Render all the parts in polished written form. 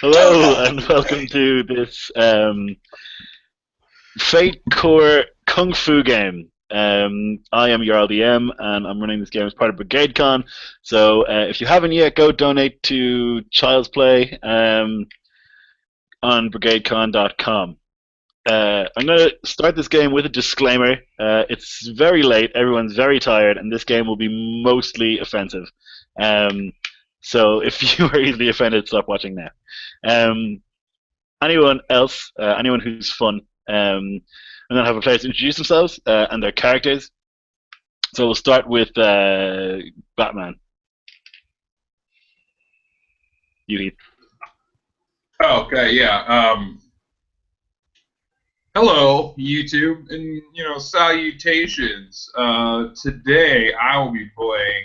Hello and welcome to this Fate Core Kung Fu game. I am your LDM and I'm running this game as part of BrigadeCon. So if you haven't yet, go donate to Child's Play on brigadecon.com. I'm going to start this game with a disclaimer. It's very late, everyone's very tired, and this game will be mostly offensive. Um, so if you are easily offended, stop watching now. Um, anyone else, anyone who's fun, and then have a place to introduce themselves and their characters. So we'll start with Batman. You, Heath. Okay, yeah. Hello, YouTube, and salutations. Today I will be playing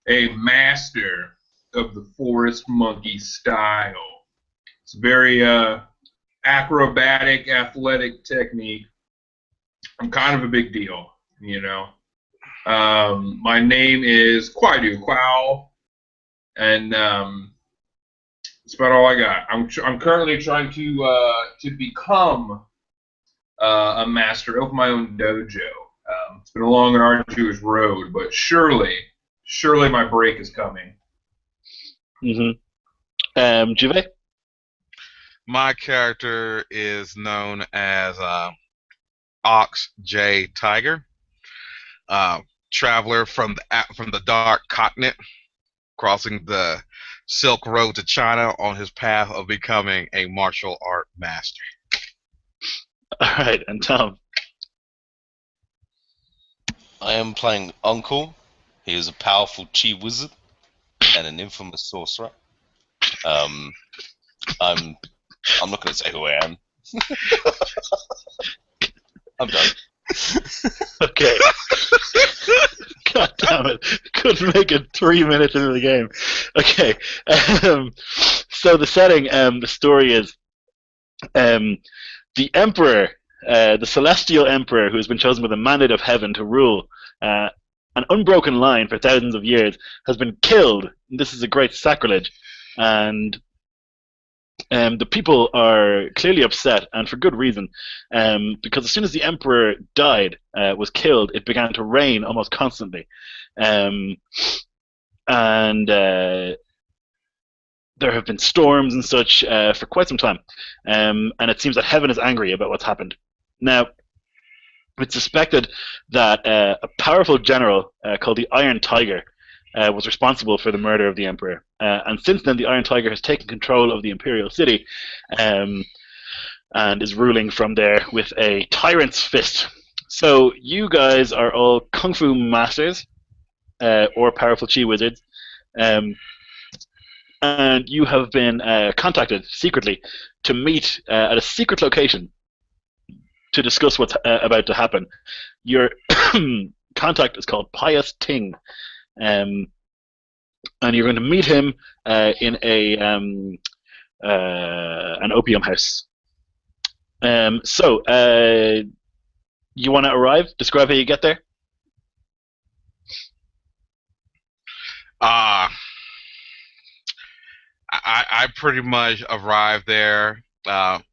a master of the forest monkey style. It's a very acrobatic, athletic technique. I'm kind of a big deal. My name is Kwaidu Kwao, and that's about all I got. I'm currently trying to become a master of my own dojo. It's been a long and arduous road, but surely my break is coming. Juve? My character is known as Ox J Tiger, traveler from the Dark Continent, crossing the Silk Road to China on his path of becoming a martial art master. All right, and Tom. I am playing Uncle. He is a powerful chi wizard and an infamous sorcerer. I'm not going to say who I am. I'm done. Okay. God damn it. Couldn't make it 3 minutes into the game. Okay. So the setting, the story is the Emperor, the Celestial Emperor, who has been chosen with a mandate of heaven to rule an unbroken line for thousands of years, has been killed. This is a great sacrilege. And the people are clearly upset, and for good reason, because as soon as the emperor died, was killed, it began to rain almost constantly, and there have been storms and such for quite some time, and it seems that heaven is angry about what's happened. Now, it's suspected that a powerful general called the Iron Tiger was responsible for the murder of the emperor. And since then, the Iron Tiger has taken control of the imperial city and is ruling from there with a tyrant's fist. So you guys are all kung fu masters or powerful chi wizards, and you have been contacted secretly to meet at a secret location to discuss what's about to happen. Your contact is called Pious Ting. And you're going to meet him in an opium house. So you want to arrive? Describe how you get there. I pretty much arrived there by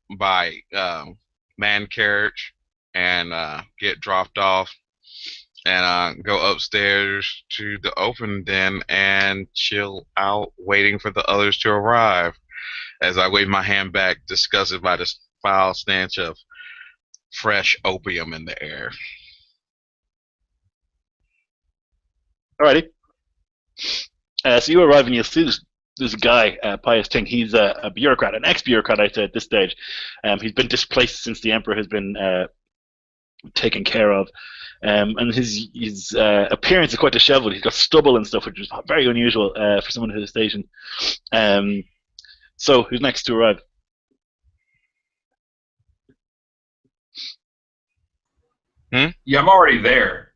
man carriage and get dropped off and go upstairs to the open den and chill out, waiting for the others to arrive. As I wave my hand back, disgusted by the foul stench of fresh opium in the air. Alrighty. So you arrive and you'll see this guy, Pious Ting. He's a bureaucrat, an ex-bureaucrat, I'd say, at this stage. He's been displaced since the emperor has been taken care of. And his appearance is quite disheveled. He's got stubble and stuff, which is very unusual for someone at his station. So, who's next to arrive? Yeah, I'm already there.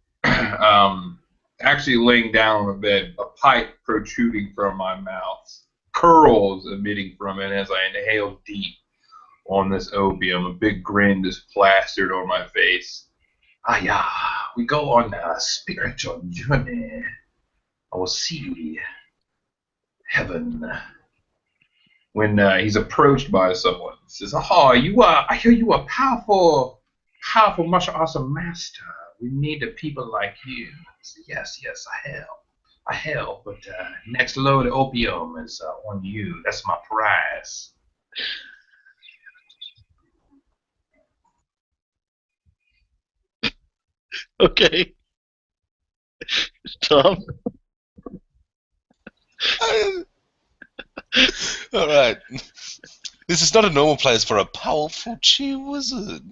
Actually laying down on the bed, a pipe protruding from my mouth, curls emitting from it as I inhale deep on this opium. A big grin just plastered on my face. Ah, yeah, we go on a spiritual journey. I will see heaven. when he's approached by someone. He says, "Oh, I hear you are powerful martial arts master. We need people like you." I said, yes, I help, but next load of opium is on you. That's my prize. Okay, Tom. All right. This is not a normal place for a powerful chi wizard.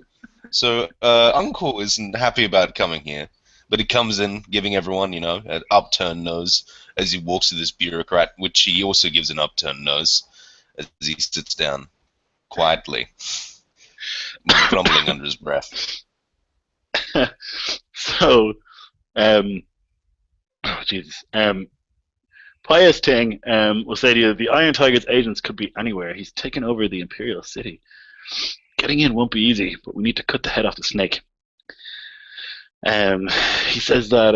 So, Uncle isn't happy about coming here, but he comes in giving everyone, an upturned nose as he walks to this bureaucrat, which he also gives an upturned nose as he sits down quietly, grumbling under his breath. So, oh Jesus, Pious Ting will say to you, the Iron Tiger's agents could be anywhere. He's taken over the Imperial City. Getting in won't be easy, but we need to cut the head off the snake. He says that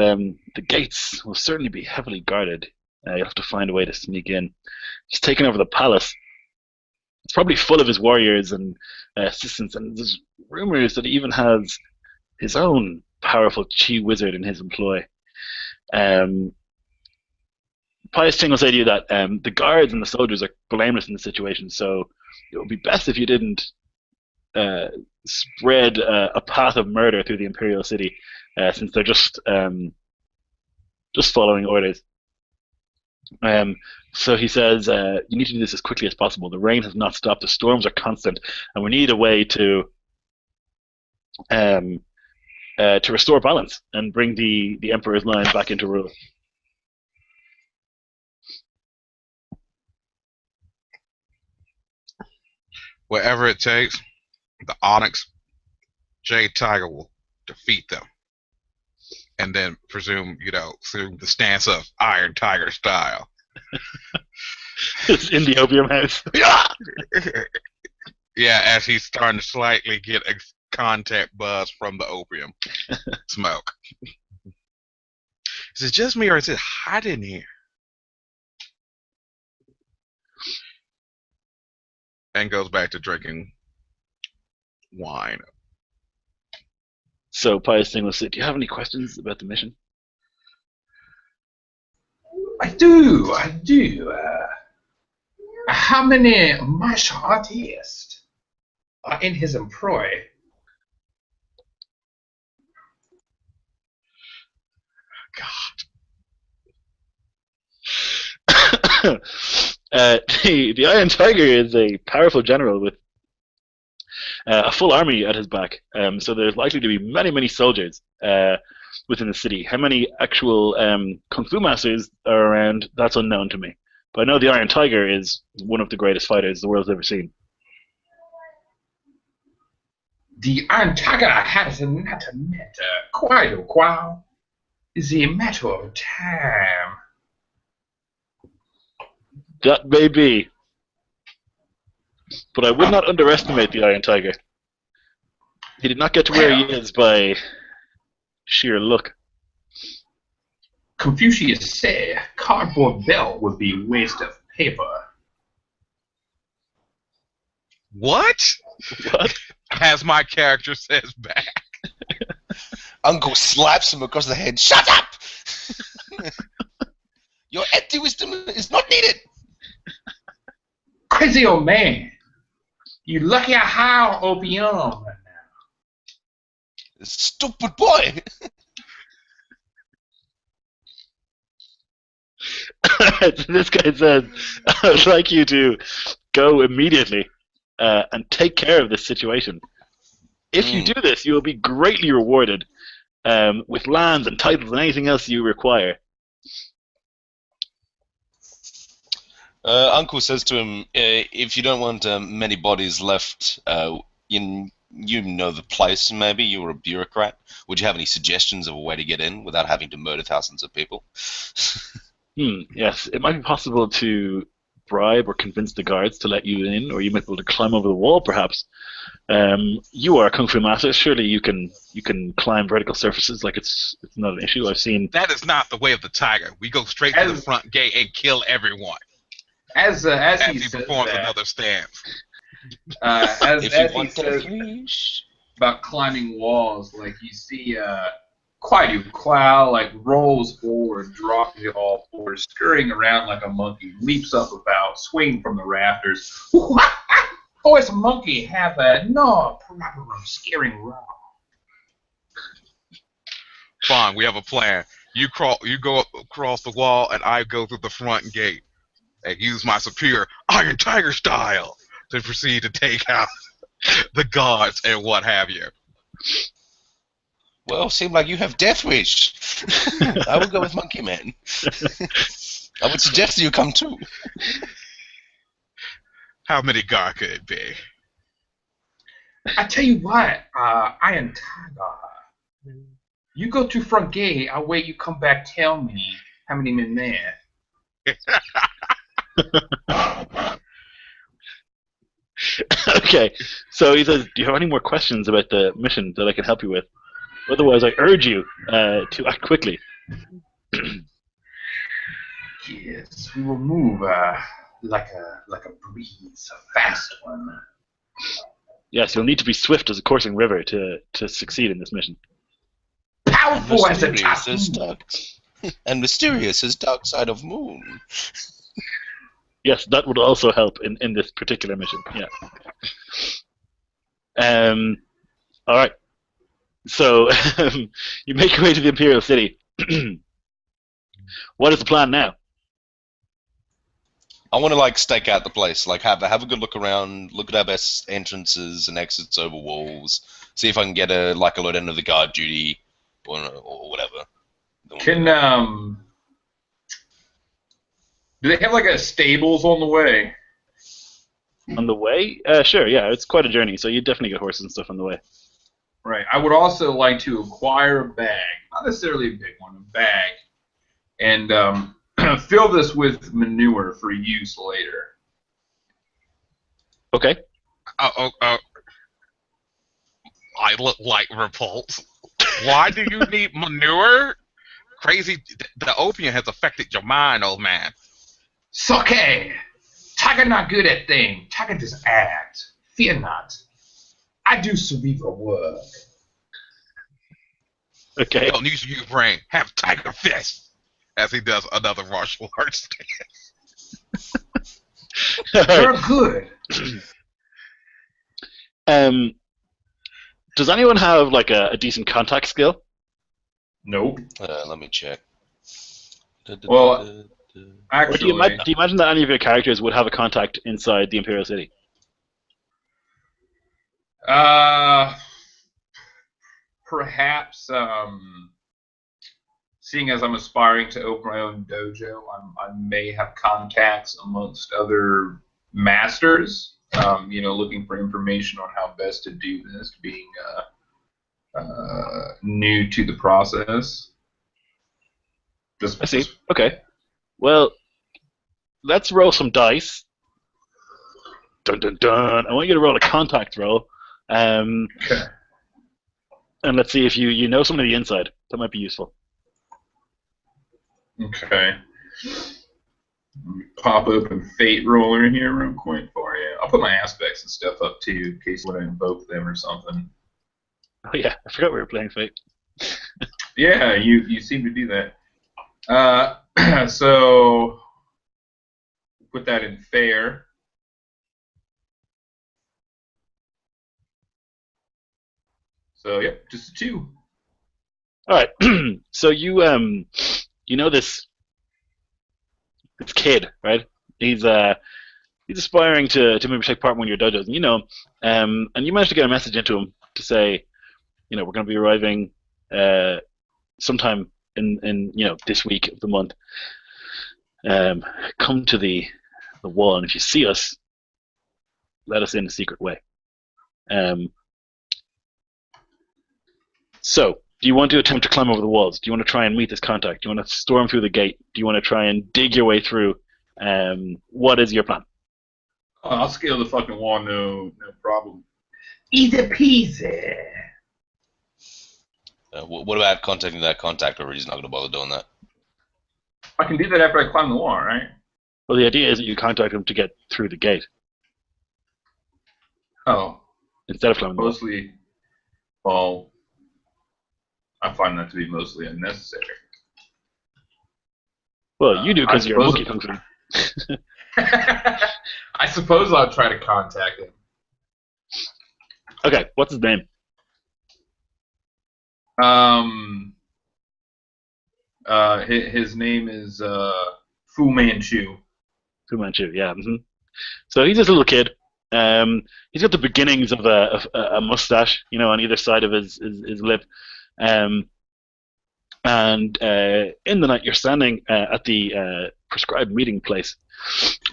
the gates will certainly be heavily guarded. You'll have to find a way to sneak in. He's taken over the palace. It's probably full of his warriors and assistants, and there's rumors that he even has his own powerful chi wizard in his employ. Pious Ting will say to you that the guards and the soldiers are blameless in the situation, so it would be best if you didn't spread a path of murder through the Imperial City, since they're just following orders. So he says you need to do this as quickly as possible. The rain has not stopped. The storms are constant, and we need a way to restore balance and bring the Emperor's line back into rule. Whatever it takes, the Onyx Jade Tiger will defeat them. And then assume the stance of Iron Tiger style. It's in the opium house. Yeah, as he's starting to slightly get a contact buzz from the opium smoke. Is it just me or is it hot in here? And goes back to drinking wine. So Pious Ting will say, do you have any questions about the mission? I do. How many martial artists are in his employ? God. The Iron Tiger is a powerful general with a full army at his back. So there's likely to be many, many soldiers within the city. How many actual kung fu masters are around, that's unknown to me. But I know the Iron Tiger is one of the greatest fighters the world's ever seen. The Iron Tiger has not met quite a while. It's a matter of time. That may be. But I would not underestimate the Iron Tiger. He did not get to where he is by sheer luck. Confucius said cardboard belt would be a waste of paper. What? As my character says back. Uncle slaps him across the head. Shut up! Your empty wisdom is not needed. Crazy old man. You lucky I high on opium right now. Stupid boy. This guy says, I would like you to go immediately and take care of this situation. If you do this, you will be greatly rewarded with lands and titles and anything else you require. Uncle says to him, if you don't want many bodies left, you know the place, maybe? You're a bureaucrat. Would you have any suggestions of a way to get in without having to murder thousands of people? Yes, it might be possible to bribe or convince the guards to let you in, or you might be able to climb over the wall, perhaps. You are a kung fu master. Surely you can climb vertical surfaces like it's not an issue. I've seen. That is not the way of the tiger. We go straight to the front gate and kill everyone. As As he he says performs that, another stance. as If you he want says that fish. about climbing walls, like you see Quaidu Clow like rolls forward, dropping it all forward, scurrying around like a monkey, leaps up about, swinging from the rafters. Oh, it's a monkey have a no problem scaring raw. Fine, we have a plan. You go up across the wall, and I go through the front gate and use my superior Iron Tiger style to proceed to take out the gods and what have you. Well, seem like you have Death Wish. I will go with Monkey Man. I would suggest you come too. How many god could it be? I tell you what, Iron Tiger, you go to front gate. I'll wait. You come back. Tell me how many men there. Okay, so he says, do you have any more questions about the mission that I can help you with? Otherwise, I urge you to act quickly. Yes, we will move like a breeze, a fast one. Yes, you'll need to be swift as a coursing river to succeed in this mission. Powerful as a Mysterious as typhoon. dark, and mysterious as dark side of moon. Yes, that would also help in this particular mission. Yeah. All right. So you make your way to the Imperial City. What is the plan now? I want to like stake out the place, like have a good look around, look at our best entrances and exits over walls, see if I can get a load end of the guard duty or whatever. Can do they have like a stables on the way? On the way? Sure, yeah, it's quite a journey, so you definitely get horses and stuff on the way. Right. I would also like to acquire a bag, not necessarily a big one, a bag, and fill this with manure for use later. Okay. I look like Repulse. Why do you need manure? Crazy. The opium has affected your mind, old man. Soke! Tiger not good at things. Tiger just act. Fear not. I do cerebral work. Okay. Don't use your brain. Have tiger fist. As he does another martial arts stance. You're good. Does anyone have like a decent contact skill? Nope. Let me check. Well, Or do actually, you imagine that any of your characters would have a contact inside the Imperial City? Perhaps, seeing as I'm aspiring to open my own dojo, I may have contacts amongst other masters, looking for information on how best to do this, being new to the process. I see. Okay. Well, let's roll some dice. Dun dun dun. I want you to roll a contact roll. Okay. And let's see if you know something on the inside. That might be useful. Okay. Let me pop open Fate Roller here real quick for you. I'll put my aspects and stuff up too, in case you want to invoke them or something. Oh yeah, I forgot we were playing Fate. Yeah, you seem to do that. So put that in fair. So yep, just a 2. All right. So you know this kid, right? He's aspiring to maybe take part in one of your dojos, and you know him. And you managed to get a message into him to say, we're going to be arriving sometime in this week of the month. Come to the wall, and if you see us, let us in a secret way. So, do you want to attempt to climb over the walls? Do you want to try and meet this contact? Do you want to storm through the gate? Do you want to try and dig your way through? What is your plan? I'll scale the fucking wall, no problem. Easy peasy. What about contacting that contact, or he's not going to bother doing that? I can do that after I climb the wall, right? Well, the idea is that you contact him to get through the gate Oh, instead of climbing the wall. mostly. Well, I find that to be mostly unnecessary. Well, you do I because you're a suppose- monkey kung fu. I suppose I'll try to contact him. Okay, what's his name? His name is Fu Manchu. Fu Manchu, yeah. So he's just a little kid. He's got the beginnings of a mustache, on either side of his lip. And in the night, you're standing at the prescribed meeting place,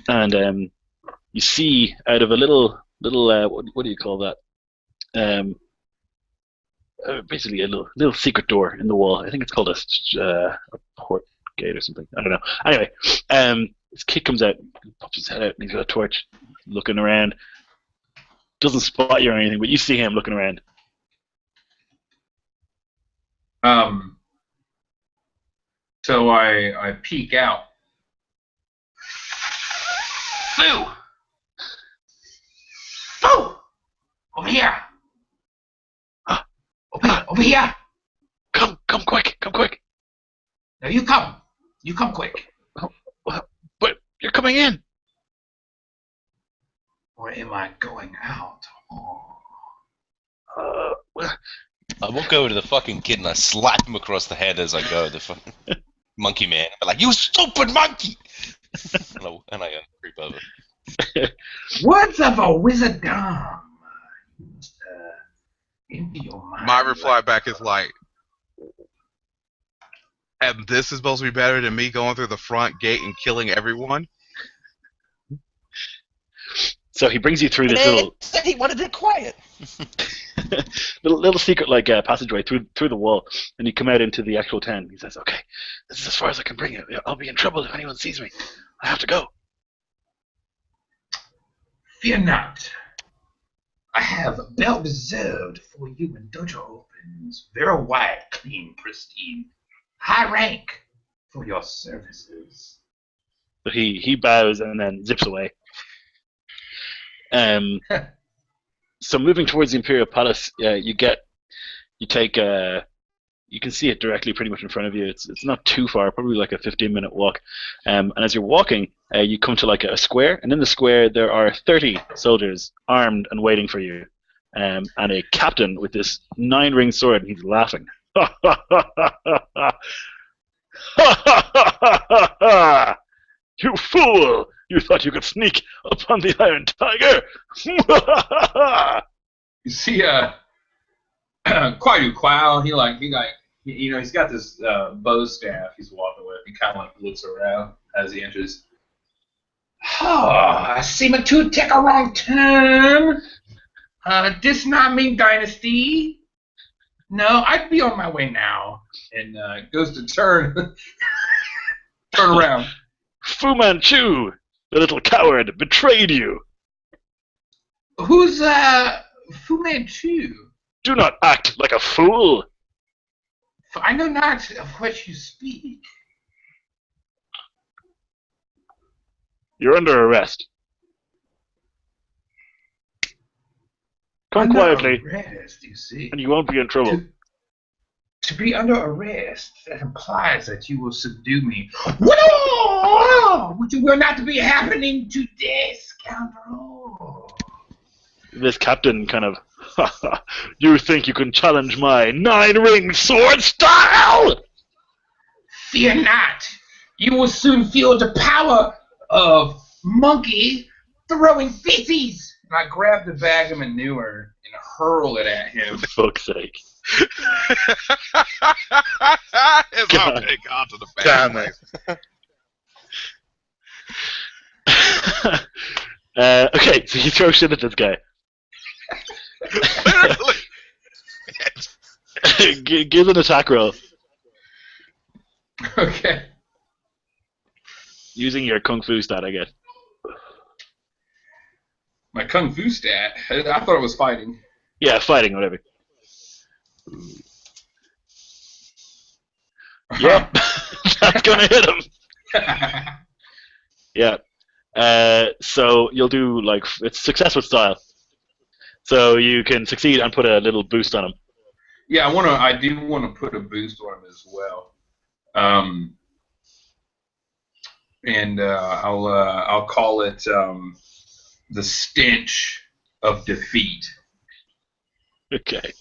and you see out of a little what do you call that? Basically a little secret door in the wall. I think it's called a port gate or something. I don't know. Anyway, this kid comes out, pops his head out, and he's got a torch, looking around. Doesn't spot you or anything, but you see him looking around. So I peek out. Fu! Fu! Over here! Over here! Come quick, come quick! No, you come! You come quick! But you're coming in! Or am I going out? I walk over to the fucking kid and I slap him across the head as I go. The fucking monkey man. I'm like, you stupid monkey! and I creep over. Words of a wisdom. Into your mind. My reply back is like, and this is supposed to be better than me going through the front gate and killing everyone? So he brings you through this little said he wanted it quiet. little secret passageway through the wall, and you come out into the actual town. He says, "Okay, this is as far as I can bring you. I'll be in trouble if anyone sees me. I have to go." Fear not. I have a belt reserved for you when dojo opens. Very white, clean, pristine. High rank for your services. So he bows and then zips away. So moving towards the Imperial Palace, you can see it directly pretty much in front of you. It's not too far, probably like a 15-minute walk. And as you're walking, you come to like a square, and in the square there are 30 soldiers armed and waiting for you, and a captain with this 9-ring sword, and he's laughing. You fool! You thought you could sneak upon the Iron Tiger? You see, Quayu Quao, he's got this bow staff he's walking with. He kind of like looks around as he enters. Oh, I seem to take a wrong turn. This not Ming Dynasty. No, I'd be on my way now. And goes to turn around. Fu Manchu, the little coward, betrayed you. Who's Fu Manchu? Do not act like a fool. I know not of what you speak. You're under arrest. Come Under quietly, arrest, you see. and you won't be in trouble. To be under arrest, that implies that you will subdue me. Which will not be happening today, scoundrel. This captain kind of, you think you can challenge my 9-ring sword style? Fear not. You will soon feel the power of monkey throwing feces. And I grab the bag of manure and hurl it at him. For fuck's sake. It's all take onto the back. Damn it. Okay, so you throw shit at this guy. Literally. Give an attack roll Okay. using your kung fu stat, I guess. My kung fu stat. I thought it was fighting. Yeah, fighting, whatever. Yep, that's gonna hit him. Yeah. So you'll do like it's success with style. So you can succeed and put a little boost on him. Yeah, I do want to put a boost on him as well. And I'll call it the stench of defeat. Okay.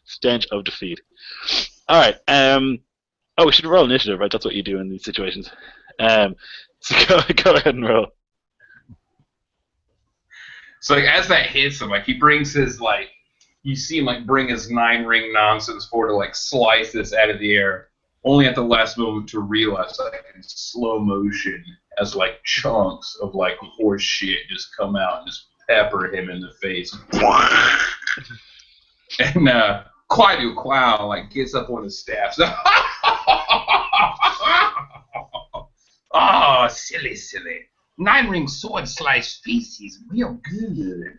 Stench of defeat. All right. Oh, we should roll initiative, right? That's what you do in these situations. So go ahead and roll. So like as that hits him, like he brings his like you see him like bring his 9-ring nonsense forward to like slice this out of the air, only at the last moment to realize like in slow motion as like chunks of like horse shit just come out and just pepper him in the face. And Quaidoo like gets up on his staff. So, oh, silly. 9-ring sword slice feces, real good.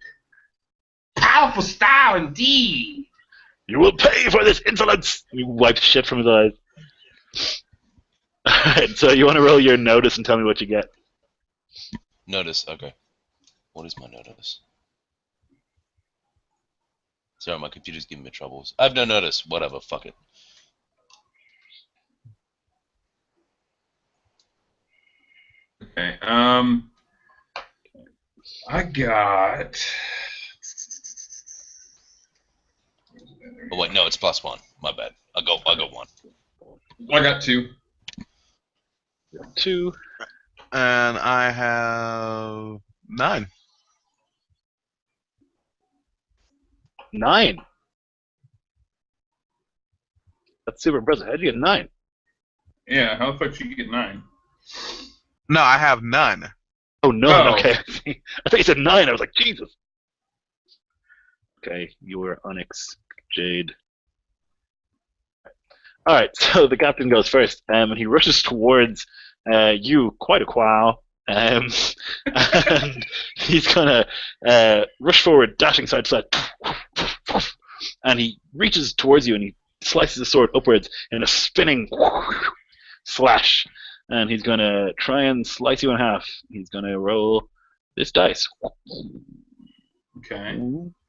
Powerful style indeed. You will pay for this insolence. He wipes shit from his eyes. Alright, so you want to roll your notice and tell me what you get. Notice, okay. What is my notice? Sorry, my computer's giving me troubles. I have no notice. Whatever, fuck it. Okay, I got... Oh wait, no, it's +1. My bad. I'll go 1. I got 2. 2. And I have 9. 9. That's super impressive. How'd you get 9? Yeah, how the fuck did you get 9? No, I have none. Oh, no. Oh. Okay. I thought you said 9. I was like, Jesus. Okay, you were Onyx Jade. Alright, so the captain goes first, and he rushes towards you quite a while. And he's gonna rush forward, dashing side to side, and he reaches towards you and he slices the sword upwards in a spinning slash, and he's gonna try and slice you in half. He's gonna roll this dice. Okay.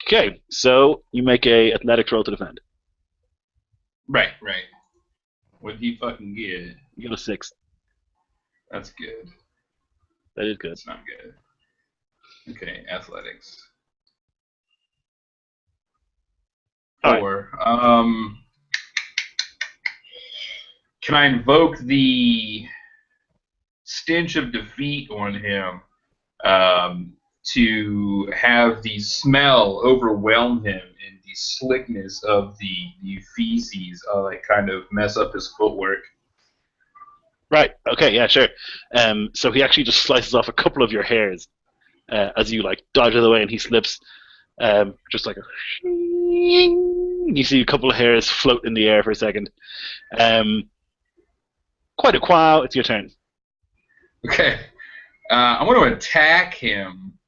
Okay, so you make a athletics roll to defend. Right. What'd he fucking get? You get a 6. That's good. That is good. That's not good. Okay, athletics. All right. 4. Can I invoke the stench of defeat on him to have the smell overwhelm him and the slickness of the feces like kind of mess up his footwork? Right. Okay. Yeah. Sure. So he actually just slices off a couple of your hairs as you like dodge out of the way, and he slips. Just like a. You see a couple of hairs float in the air for a second. Quite a while. It's your turn. Okay. I want to attack him.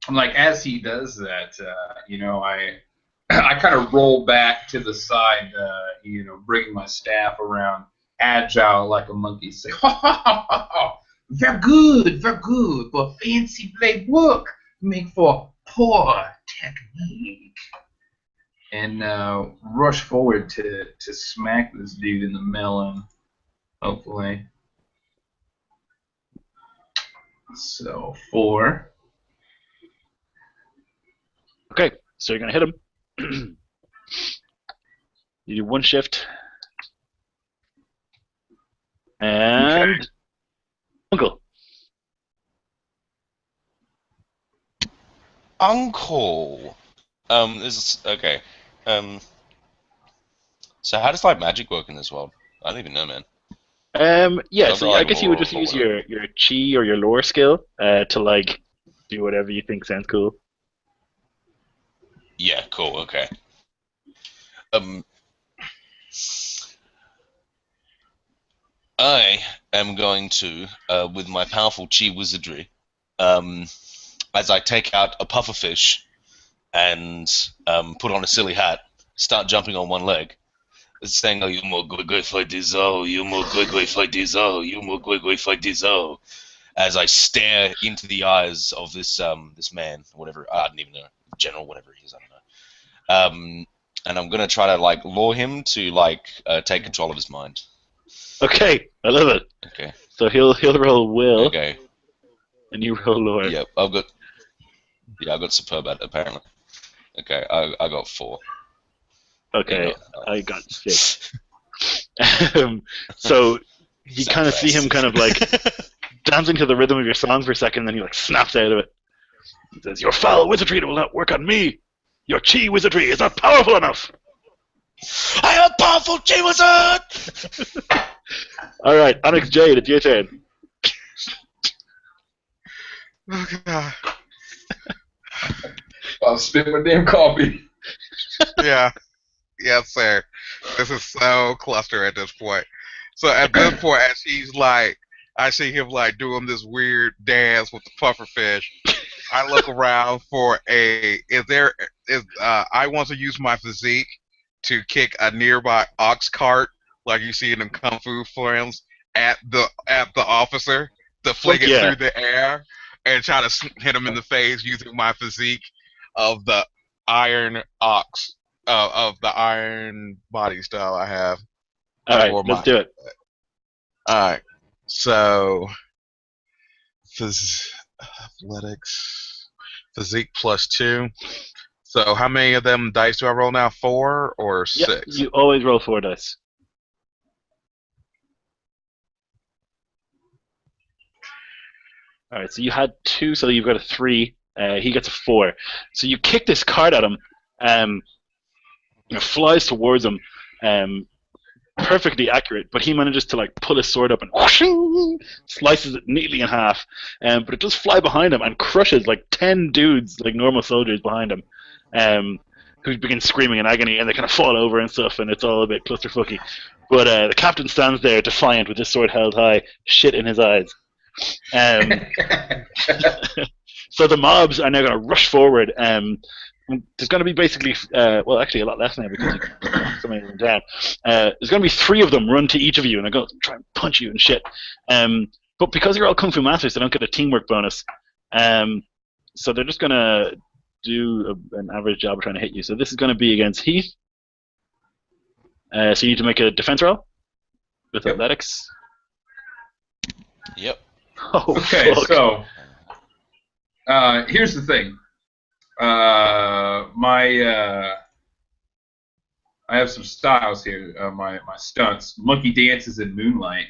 Like as he does that, I kind of roll back to the side, bringing my staff around, agile like a monkey. Say, ha ha ha ha ha! Very good, but fancy blade work make for poor technique. And rush forward to smack this dude in the melon, hopefully. So 4. Okay. So you're gonna hit him. You do 1 shift. And Okay. Uncle. Uncle. This is okay. So how does like magic work in this world? I don't even know, man. Yeah. Don't So know, I like, guess you would just lore use or your chi or your lore skill to like do whatever you think sounds cool. Yeah, cool. Okay. I am going to, with my powerful chi wizardry, as I take out a pufferfish and put on a silly hat, start jumping on one leg, saying, "Oh, you more good fight this, oh, you more good fight this, oh, you more good fight this, oh," as I stare into the eyes of this this man, whatever, I don't even know, general, whatever he is, I don't know. And I'm gonna try to like lure him to like take control of his mind. Okay, I love it. Okay. So he'll roll will, Okay. and you roll lore. Yep. I've got superb at apparently. Okay. I got 4. Okay, You got- I got 6. So you So kind of see him fast. kind of like dancing to the rhythm of your song for a second, then he like snaps out of it. He says, "Your foul wizardry will not work on me. Your chi wizardry is not powerful enough." I am a powerful chi wizard. All right, Onyx Jade, it's your turn. Oh, God. I'll spit my damn coffee. Yeah. Yes, sir. This is so cluster at this point. So at this point, as he's like, I see him like doing this weird dance with the pufferfish. I look around for I want to use my physique to kick a nearby ox cart, like you see in them kung fu films, at the officer to fling it through the air and try to hit him in the face using my physique of the iron ox. Of the iron body style I have. All right, let's do it. Alright, so athletics, physique +2. So how many of them dice do I roll now? 4 or 6? Yep, you always roll 4 dice. All right, so you had 2, so you've got a 3. He gets a 4. So you kick this cart at him. It flies towards him, perfectly accurate, but he manages to like pull his sword up and whooshing, slices it neatly in half. But it does fly behind him and crushes like 10 dudes, like normal soldiers behind him, who begin screaming in agony, and they kind of fall over and stuff, and it's all a bit clusterfucky. But the captain stands there defiant with his sword held high, shit in his eyes. So the mobs are now going to rush forward. There's going to be basically, well, actually a lot less now because you can so many of them down. There's going to be 3 of them run to each of you, and they're going to try and punch you and shit. But because you're all Kung Fu masters, they don't get a teamwork bonus. So they're just going to do an average job of trying to hit you. So this is going to be against Heath. So you need to make a defense roll with athletics. Yep. Oh, Okay, fuck. so here's the thing. I have some styles here. My stunts, monkey dances, and moonlight.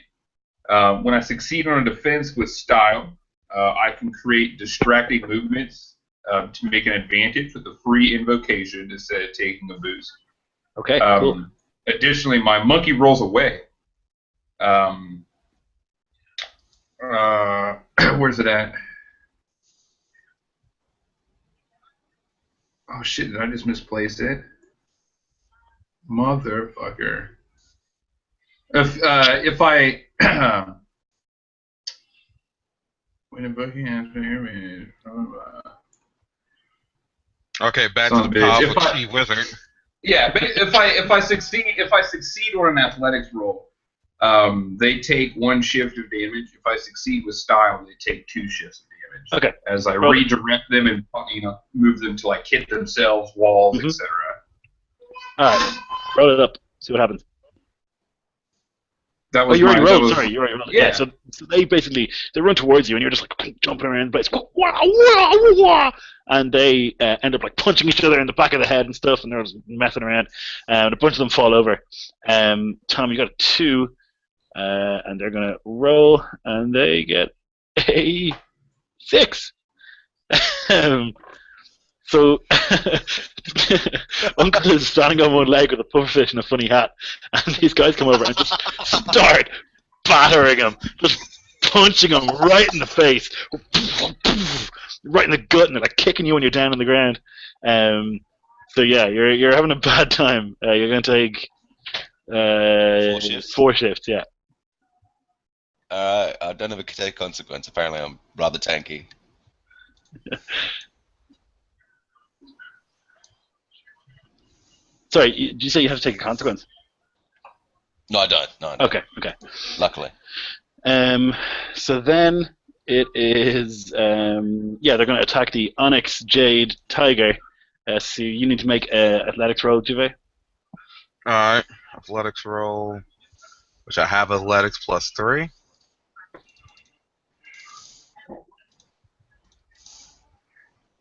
When I succeed on a defense with style, I can create distracting movements to make an advantage with a free invocation instead of taking a boost. Okay, cool. Additionally, my monkey rolls away. Where's it at? Oh shit, did I just misplace it? Motherfucker. If I when a booking has been Okay, back Son to of the a bitch. powerful chi wizard. yeah, but if I succeed on an athletics roll, they take 1 shift of damage. If I succeed with style, they take 2 shifts of damage. Okay. As I redirect them and move them to like hit themselves, walls, etc. Alright, roll it up. See what happens. That Oh, was you already my- that rolled. was- Sorry, you already rolled. Yeah. So they run towards you, and you're just like jumping around the place, wah, wah, wah, and they end up like punching each other in the back of the head and stuff, and they're just messing around. And a bunch of them fall over. Tom, you got a 2, and they're gonna roll, and they get a 6. So Uncle is standing on one leg with a pufferfish and a funny hat, and these guys come over and just start battering him, just punching him right in the face, right in the gut, and they're like kicking you when you're down on the ground. So yeah, you're having a bad time. You're gonna take 4 shifts? 4 shifts, yeah. I don't have a take consequence. Apparently, I'm rather tanky. Sorry, did you say you have to take a consequence? No, I don't. No. Okay. Luckily. So then It is, yeah, they're going to attack the Onyx Jade Tiger. So you need to make an athletics roll, Juve. Alright. Athletics roll, which I have athletics +3.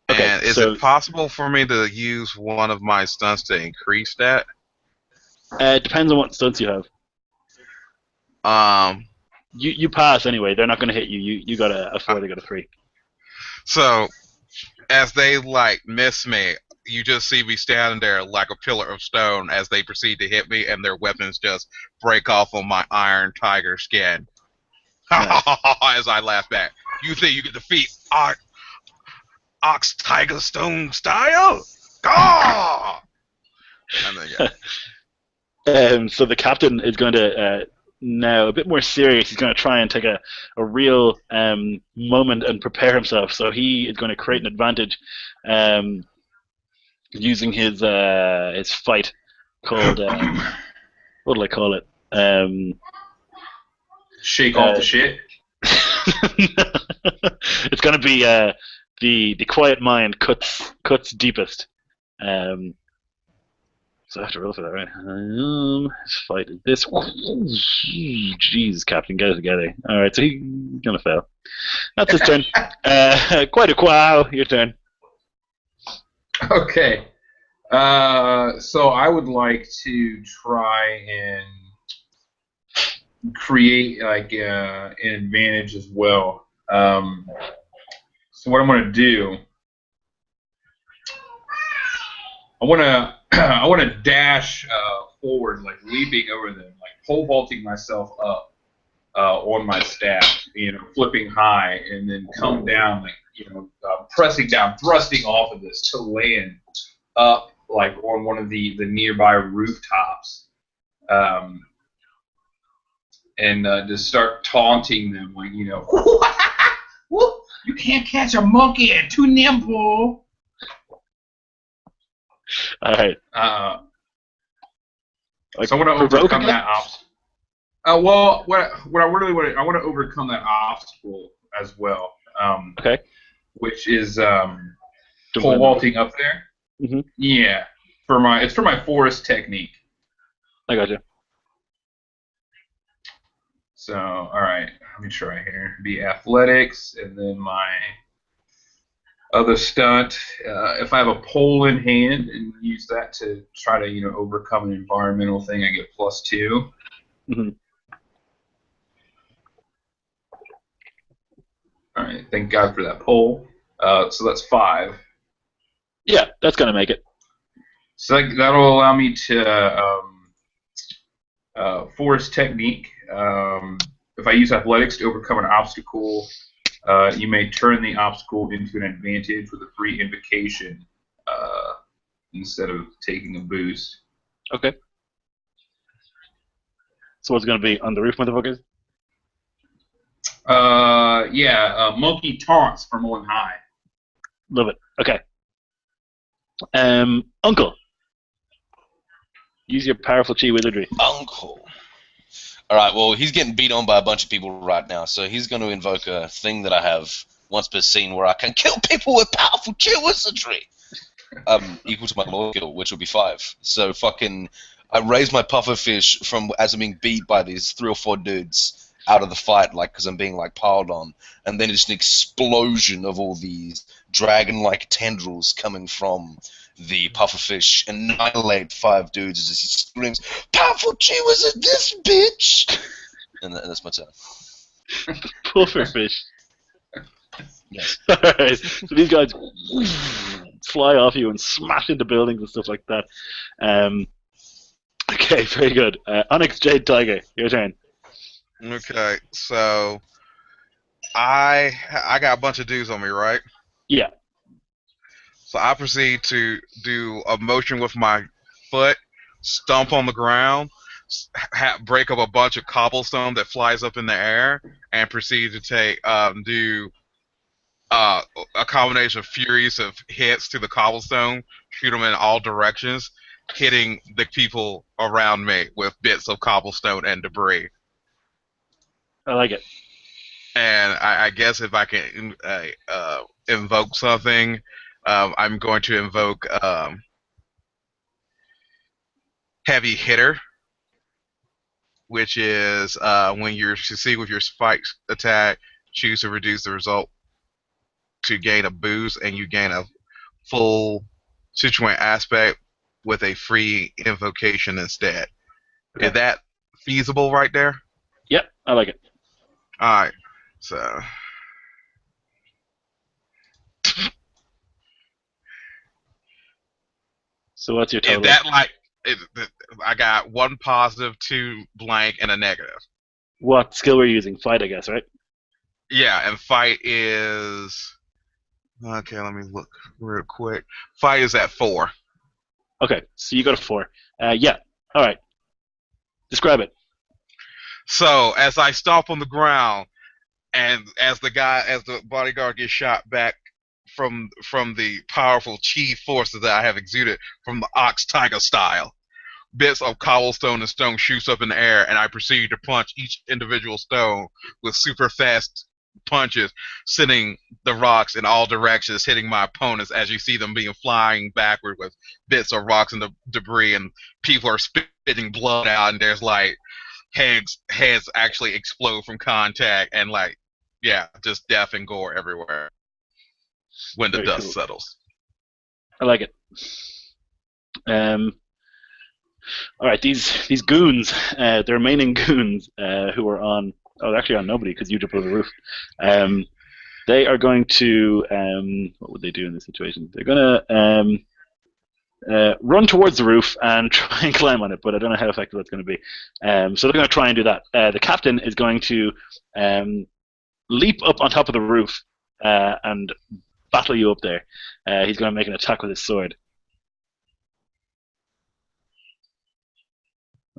Okay, And is so it possible for me to use one of my stunts to increase that? it depends on what stunts you have. Um, You pass anyway. They're not going to hit you. You got a 4, they got a 3. so as they like miss me, you just see me standing there like a pillar of stone as they proceed to hit me, and their weapons just break off on my iron tiger skin. Nice. As I laugh back, you think you can defeat Ox Tiger Stone style? Gah! And then, yeah. So the captain is going to now a bit more serious. He's going to try and take a real moment and prepare himself. So he is going to create an advantage using his fight called what do I call it? Shake off the shit. It's going to be the quiet mind cuts deepest. So I have to roll for that, right? His fight is this. Jesus, Captain, get it together. All right, so he's gonna fail. That's his turn. Quite a wow. Your turn. Okay. So I would like to try and create like an advantage as well. So what I'm gonna do, I wanna dash forward, like leaping over them, like pole vaulting myself up on my staff, flipping high, and then come down, like pressing down, thrusting off of this to land up, like on one of the nearby rooftops, and just start taunting them, like you can't catch a monkey, it's too nimble. All right. So I want to overcome that obstacle. Well, what I really want to, I want to overcome that obstacle as well. Okay. Which is pole vaulting up there. Mm-hmm. Yeah, it's for my forest technique. I got you. So, all right, let me try here. Be athletics, and then my other stunt. If I have a pole in hand and use that to try to overcome an environmental thing, I get +2. Mm-hmm. All right, thank God for that pole. So that's 5. Yeah, that's gonna make it. So that'll allow me to forest technique. If I use athletics to overcome an obstacle, you may turn the obstacle into an advantage with a free invocation instead of taking a boost. Okay. So what's going to be on the roof, motherfuckers? Yeah, monkey taunts from on high. Love it. Okay. Uncle. Use your powerful chi wizardry. Uncle. Alright, well, he's getting beat on by a bunch of people right now, so he's going to invoke a thing that I have once per scene where I can kill people with powerful chi wizardry. Equal to my lore skill, which will be 5. So fucking, I raise my pufferfish from as I'm being beat by these 3 or 4 dudes out of the fight, like, because I'm being like piled on, and then it's an explosion of all these dragon-like tendrils coming from the pufferfish, annihilate 5 dudes as he screams, "Powerful chi wizard, this bitch!" And that's my turn. Pufferfish. Yes. Alright, so these guys fly off you and smash into buildings and stuff like that. Okay, very good. Onyx Jade Tiger, your turn. Okay, so I got a bunch of dudes on me, right? Yeah. So I proceed to do a motion with my foot, stomp on the ground, break up a bunch of cobblestone that flies up in the air, and proceed to do a combination of furies of hits to the cobblestone, shoot them in all directions, hitting the people around me with bits of cobblestone and debris. I like it. and I guess if I can invoke something, I'm going to invoke Heavy Hitter, which is when you succeed with your spike attack, choose to reduce the result to gain a boost, and you gain a full Sichuan aspect with a free invocation instead. Okay. Is that feasible right there? Yep, I like it. Alright, so So what's your is total? that like I got 1 positive, 2 blank, and a negative. What skill we're using? Fight, I guess, right? Yeah, and fight is okay. Let me look real quick. Fight is at 4. Okay, so you got a 4. Yeah. All right. Describe it. So as I stomp on the ground, and as the bodyguard gets shot back from the powerful chi forces that I have exuded from the ox tiger style, bits of cobblestone and stone shoots up in the air, and I proceed to punch each individual stone with super fast punches, sending the rocks in all directions, hitting my opponents as you see them being flying backward with bits of rocks and debris, and people are spitting blood out, and there's like heads actually explode from contact, and like just death and gore everywhere when the Very dust cool. settles. I like it. All right, these goons, the remaining goons who are on. Oh, they're actually on nobody because you jumped over the roof. They are going to. What would they do in this situation? They're going to run towards the roof and try and climb on it, but I don't know how effective that's going to be. So they're going to try and do that. The captain is going to leap up on top of the roof and battle you up there. He's going to make an attack with his sword.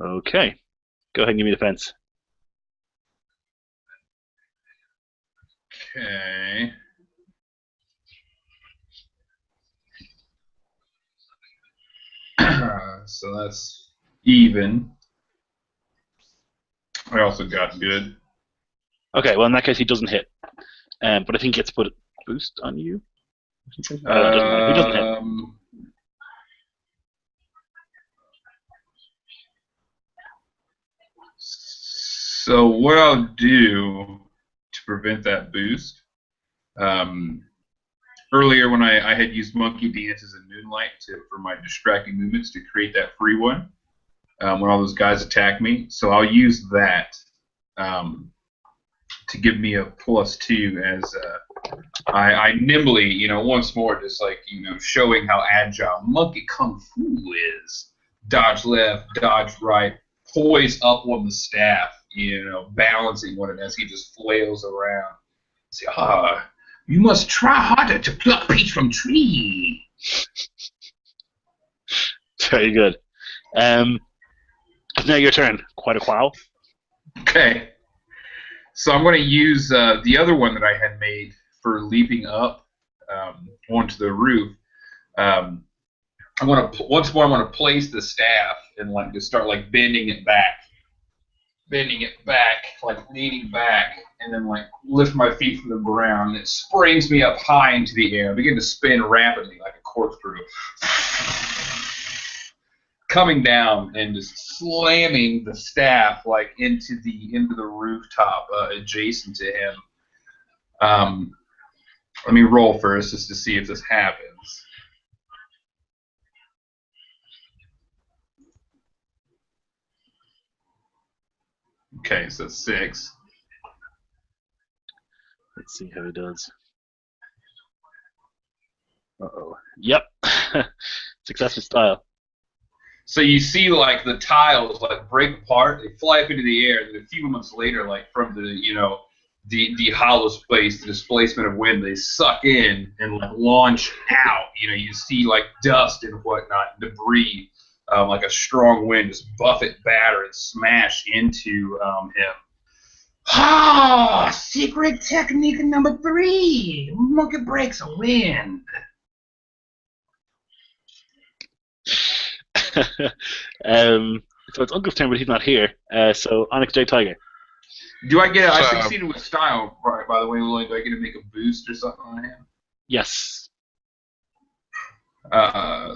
Okay. Go ahead and give me defense. Okay. So that's even. I also got good. Okay, well in that case he doesn't hit. But I think he gets put a boost on you. Doesn't matter. He doesn't hit. So what I'll do to prevent that boost, earlier when I had used Monkey Dance as a Moonlight for my distracting movements to create that free one when all those guys attack me, so I'll use that to give me a +2 as I nimbly, once more, just like, showing how agile Monkey Kung Fu is. Dodge left, dodge right, poise up on the staff, balancing on it as he just flails around. Say, you must try harder to pluck peach from tree. Very good. Now your turn. Quite a while. Okay. So I'm going to use the other one that I had made for leaping up onto the roof. Once more, I'm going to place the staff and just start bending it back, like leaning back, and then lift my feet from the ground. And it springs me up high into the air. I begin to spin rapidly like a corkscrew, coming down and just slamming the staff into the rooftop adjacent to him. Let me roll first just to see if this happens. Okay, so 6. Let's see how he does. Uh-oh. Yep. Successful style. So you see the tiles break apart, they fly up into the air, and then a few moments later, from the hollow space, the displacement of wind, they suck in and launch out. You see dust and whatnot, debris, like a strong wind just buffet, batter, and smash into him. Secret technique number 3. Monkey breaks a wind. So it's Uncle's turn, but he's not here. So Onyx J Tiger. Do I get? I So, succeeded with style, right? By the way, Lloyd, do I get to make a boost or something on him? Yes.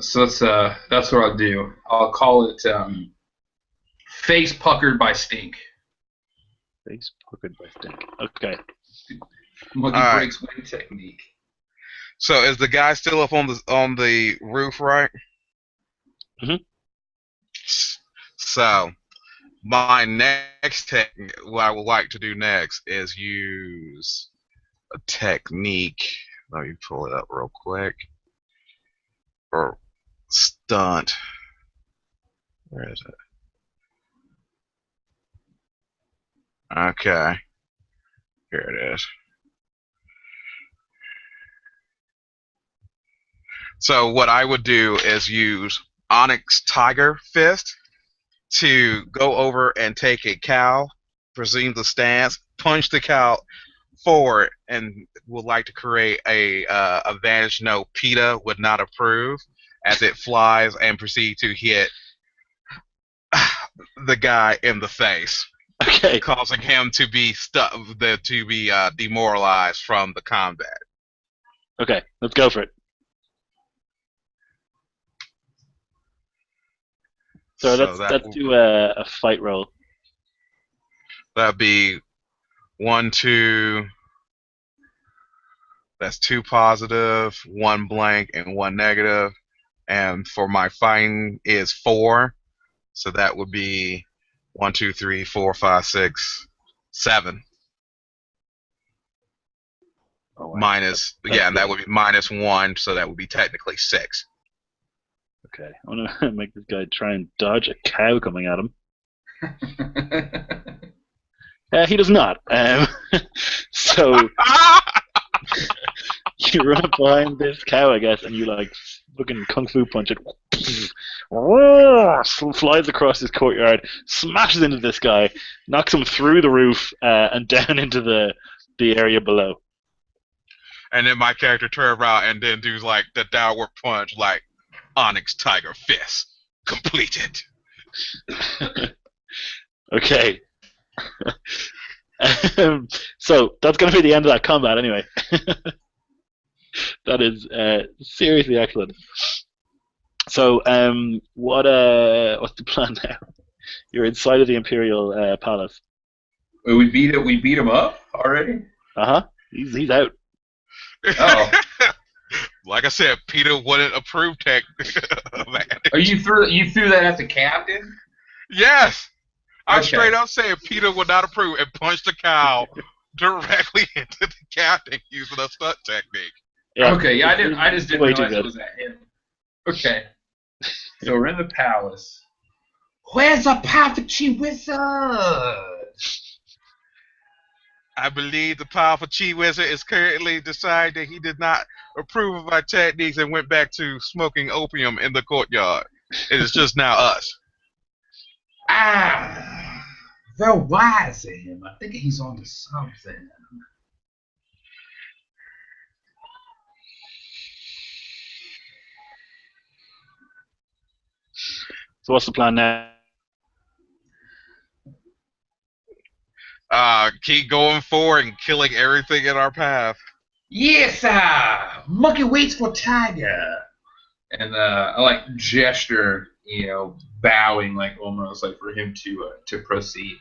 So that's what I'll do. I'll call it face puckered by stink. Face puckered by stink. Okay. Monkey All right. breaks wing technique. So is the guy still up on the roof, right? Mhm. So my next technique, what I would like to do next is use a technique. Let me pull it up real quick. Or stunt. Where is it? Okay. Here it is. So what I would do is use Onyx Tiger Fist to go over and take a cow, presume the stance, punch the cow forward, and would like to create a advantage no PETA would not approve as it flies and proceed to hit the guy in the face, Okay. causing him to be demoralized from the combat. Okay. Let's go for it. So let's do a fight roll. That'd be 1, 2. That's 2 positive, 1 blank, and 1 negative. And for my fighting is 4, so that would be 1, 2, 3, 4, 5, 6, 7. Oh, wow. Minus, and that would be -1, so that would be technically 6. Okay. I want to make this guy try and dodge a cow coming at him. He does not. So you run up behind this cow, I guess, and you like fucking kung fu punch it. Flies across this courtyard, smashes into this guy, knocks him through the roof and down into the area below. And then my character turns around and then does like the downward punch, like Onyx Tiger Fist completed. Okay. So that's going to be the end of that combat anyway. That is seriously excellent. So what's the plan now? You're inside of the Imperial Palace. We beat him up already? Uh-huh. He's out. Oh. Like I said, PETA wouldn't approve tech. Oh, you threw that at the captain? Yes! I Okay. straight up said PETA would not approve and punched the cow directly into the captain using a stunt technique. Yeah. Okay, yeah, I just didn't Way too realize it good. was at him. Okay. So we're in the palace. Where's the Palpatine wizard? I believe the powerful Chi Wizard is currently decided that he did not approve of our techniques and went back to smoking opium in the courtyard. It is just now us. Ah, very wise of him. I think he's onto something. So what's the plan now? Keep going forward and killing everything in our path. Yes, sir. Monkey waits for tiger. And I like gesture, bowing, like almost like for him to proceed.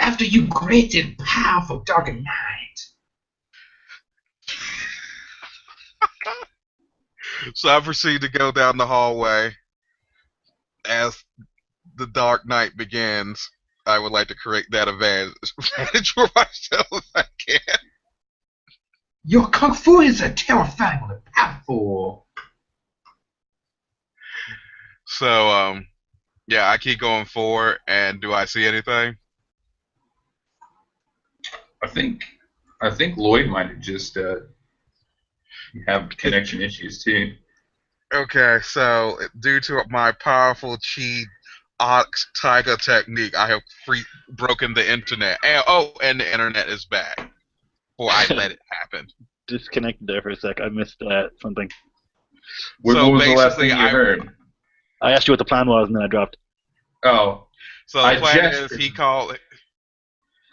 After you great and powerful dark night. So I proceed to go down the hallway. As the dark night begins, I would like to create that advantage for myself if I can. Your kung fu is a terrifying and powerful. So, yeah, I keep going forward, and do I see anything? I think Lloyd might have just have connection issues too. Okay, so due to my powerful chi ox tiger technique, I have broken the internet. And the internet is back. Or I let it happen. Disconnected there for a sec. I missed something. What So was the last basically, thing you heard? I asked you what the plan was, and then I dropped. Oh, So the plan is he called.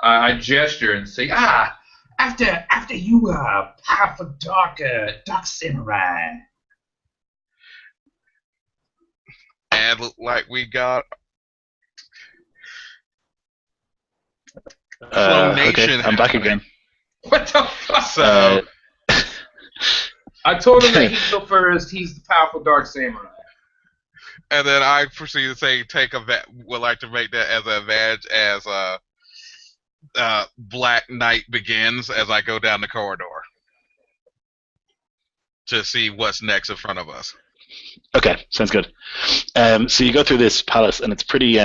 I gesture and say, after you, powerful dark samurai. And look like we got clonation okay, I'm back happening. again. What the fuck? So I told him that he'd go first. He's the powerful dark samurai. and then I proceed to say, would like to make that as an advantage as Black Knight begins as I go down the corridor to see what's next in front of us. Okay, sounds good. So you go through this palace, and it's pretty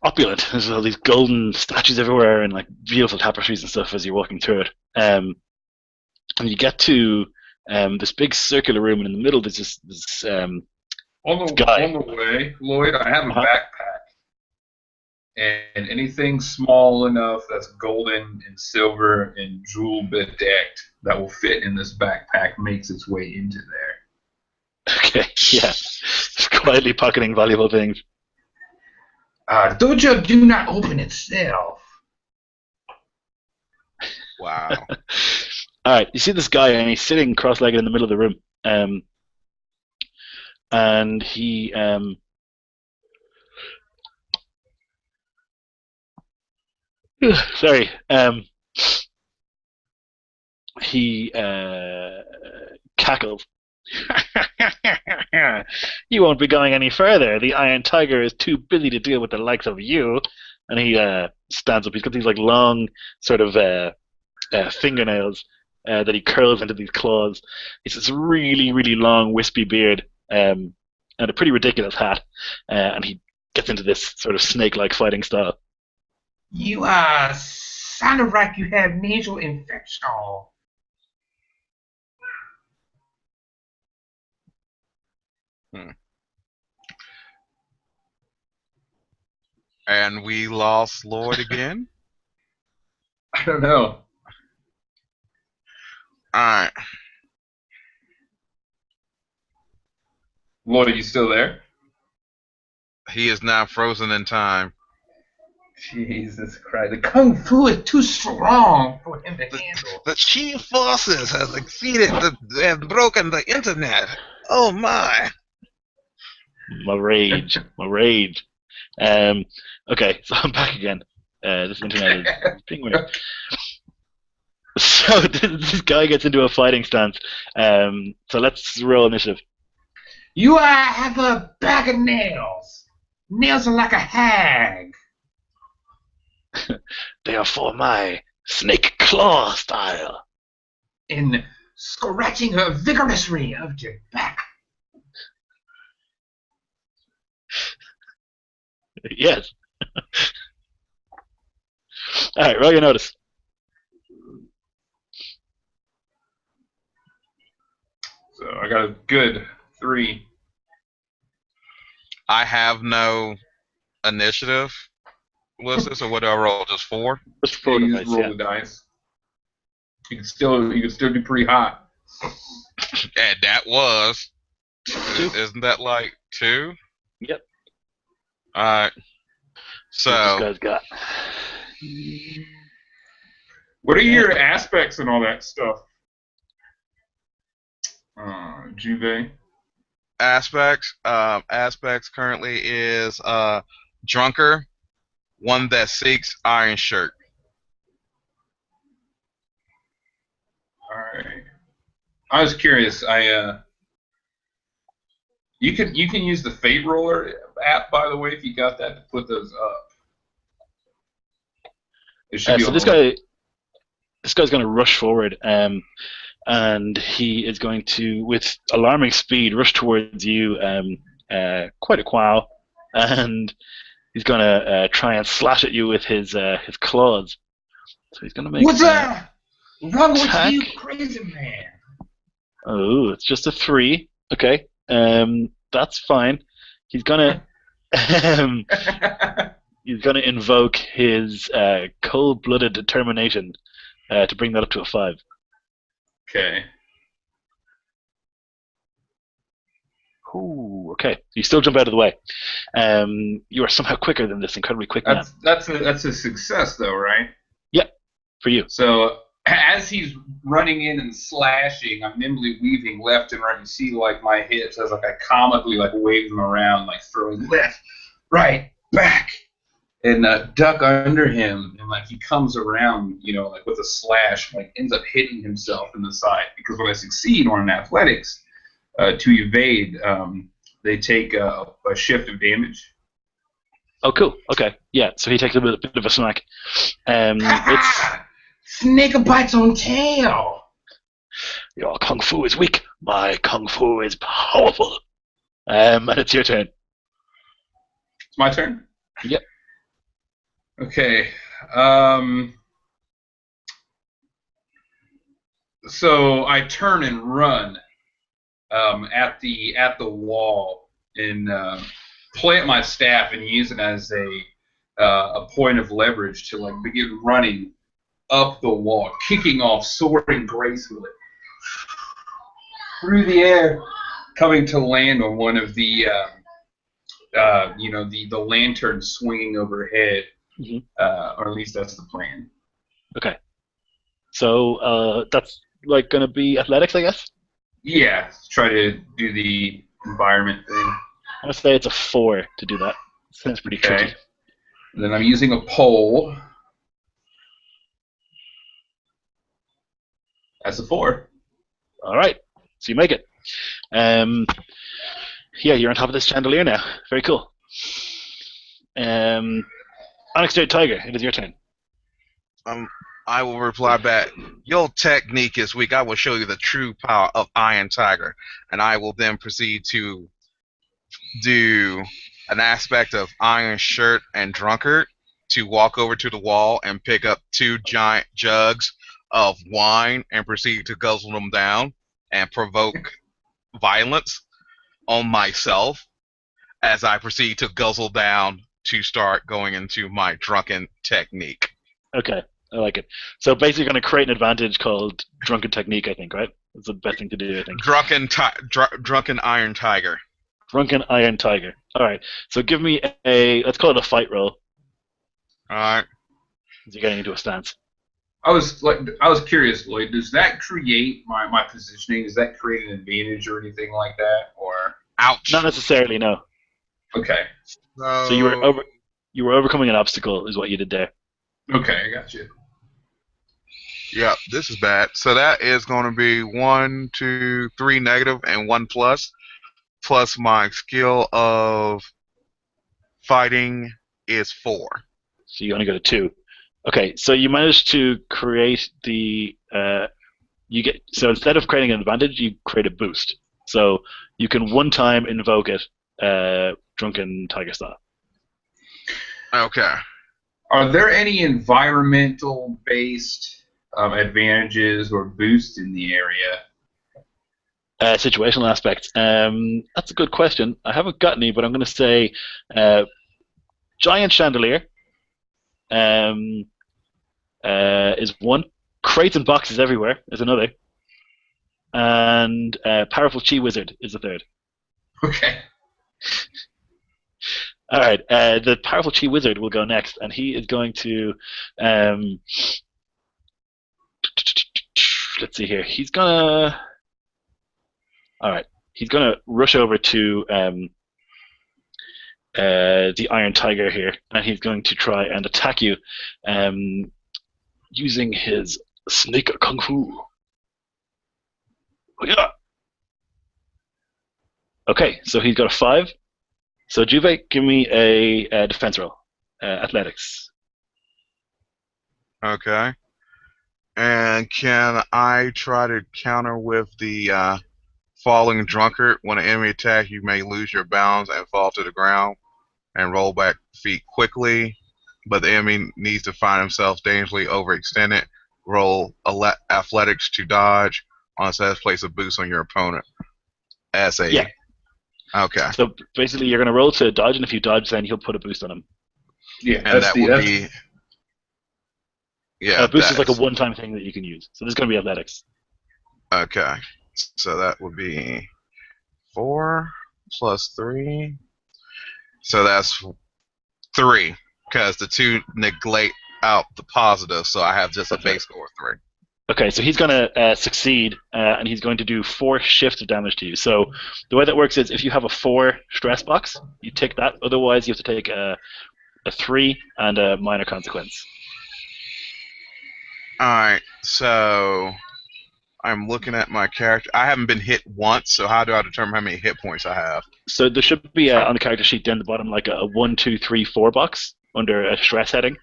opulent. There's all these golden statues everywhere, and like beautiful tapestries and stuff as you're walking through it. And you get to this big circular room, and in the middle there's this On the guy. way, Lloyd, I have a Uh-huh. backpack, and anything small enough that's golden and silver and jewel bedecked that will fit in this backpack makes its way into there. Okay, yeah, just quietly pocketing valuable things. Dojo do not open itself. Wow. All right, you see this guy, and he's sitting cross-legged in the middle of the room, and he sorry, he cackles. You won't be going any further. The Iron Tiger is too busy to deal with the likes of you. And he stands up. He's got these like long sort of fingernails that he curls into these claws. He's this really, really long, wispy beard and a pretty ridiculous hat. And he gets into this sort of snake-like fighting style. You sound like you have nasal infection. And we lost Lloyd again. I don't know. Alright. Lloyd, are you still there? He is now frozen in time. Jesus Christ. The Kung Fu is too strong for him to handle. The Chief Forces has have broken the internet. Oh my. My rage. Okay, so I'm back again. This internet is being weird. So this guy gets into a fighting stance. So let's roll initiative. You have a bag of nails. Nails are like a hag. They are for my snake claw style. In scratching her vigorously of your back. Yes. All right, roll your notice. So I got a good 3. I have no initiative. What's this, or what do I roll? Just 4? Just 4 You dice, just roll yeah. the dice. You can still do pretty hot. And that was. Isn't that like 2? Yep. Alright. What this So guy's got. What are your aspects and all that stuff? Juve. aspects currently is drunker, one that seeks iron shirt. Alright. I was curious. You can use the Fate Roller app, by the way, if you got that, to put those up. It should be So on this the- guy's going to rush forward, and he is going to, with alarming speed, rush towards you quite a while, and he's going to try and slash at you with his claws. So he's going to make. What's that? Wrong with attack. you, crazy man? Oh, it's just a 3. Okay, that's fine. He's gonna he's gonna invoke his cold-blooded determination to bring that up to a 5. Okay. Ooh, okay. You still jump out of the way. You are somehow quicker than this incredibly quick man. That's a success though, right? Yeah, for you. So as he's running in and slashing, I'm nimbly weaving left and right. You see like my hips as like I comically like wave them around, like throwing left, right, back, and duck under him, and like he comes around, like with a slash, like ends up hitting himself in the side. Because when I succeed on an athletics to evade, they take a shift of damage. Oh, cool. Okay. Yeah, so he takes a bit of a smack. It's Snake bites on tail. Your kung fu is weak. My kung fu is powerful. And it's your turn. It's my turn? Yep. Okay. So I turn and run at the wall and plant my staff and use it as a point of leverage to like begin running up the wall, kicking off, soaring gracefully through the air, coming to land on one of the the lanterns swinging overhead, or at least that's the plan. Okay. So that's like going to be athletics, I guess? Yeah, try to do the environment thing. I'm going to say it's a 4 to do that. Sounds pretty tricky. And then I'm using a pole. That's a 4. All right. So you make it. Yeah, you're on top of this chandelier now. Very cool. Unexterminated Tiger, it is your turn. I will reply back. Your technique is weak. I will show you the true power of Iron Tiger, and I will then proceed to do an aspect of Iron Shirt and Drunkard to walk over to the wall and pick up 2 giant jugs of wine and proceed to guzzle them down and provoke violence on myself as I proceed to guzzle down to start going into my drunken technique. Okay, I like it. So basically you're going to create an advantage called Drunken Technique, I think, right? That's the best thing to do, I think. Drunken Iron Tiger. Drunken Iron Tiger. All right, so give me let's call it a fight roll. All right. You're getting into a stance. I was curious, Lloyd. Does that create my positioning? Does that create an advantage or anything like that? Or ouch? Not necessarily, no. Okay. So you were overcoming an obstacle, is what you did there. Okay, I got you. Yeah, this is bad. So that is going to be 1, 2, 3 negative and 1 plus. Plus my skill of fighting is 4. So you only got a 2. Okay, so you managed to create the so instead of creating an advantage, you create a boost. So you can one time invoke it, Drunken Tiger style. Okay. Are there any environmental based advantages or boosts in the area? Situational aspects. That's a good question. I haven't got any, but I'm going to say giant chandelier. Is 1. Crates and boxes everywhere is another. And powerful chi wizard is the 3rd. Okay. All right. The powerful chi wizard will go next, and he is going to. Let's see here. He's gonna. All right. He's gonna rush over to the Iron Tiger here, and he's going to try and attack you using his Snake Kung Fu. Oh, yeah. Okay, so he's got a 5. So Juve, give me a defense roll. Athletics. Okay. And can I try to counter with the falling drunkard? When an enemy attacks, you may lose your balance and fall to the ground and roll back feet quickly, but the enemy needs to find himself dangerously overextended. Roll athletics to dodge. On says place a boost on your opponent. Yeah. Okay. So basically, you're going to roll to dodge, and if you dodge, then he'll put a boost on him. Yeah, and that would be. Yeah. Boost is like a one-time thing that you can use. So this is going to be athletics. Okay. So that would be 4. plus 3. So that's 3, because the 2 negate out the positive, so I have just a base score of 3. Okay, so he's going to succeed, and he's going to do 4 shift of damage to you. So the way that works is if you have a 4 stress box, you take that. Otherwise, you have to take a 3 and a minor consequence. Alright, so I'm looking at my character. I haven't been hit once, so how do I determine how many hit points I have? So there should be on the character sheet down the bottom like a 1, 2, 3, 4 box under a stress heading.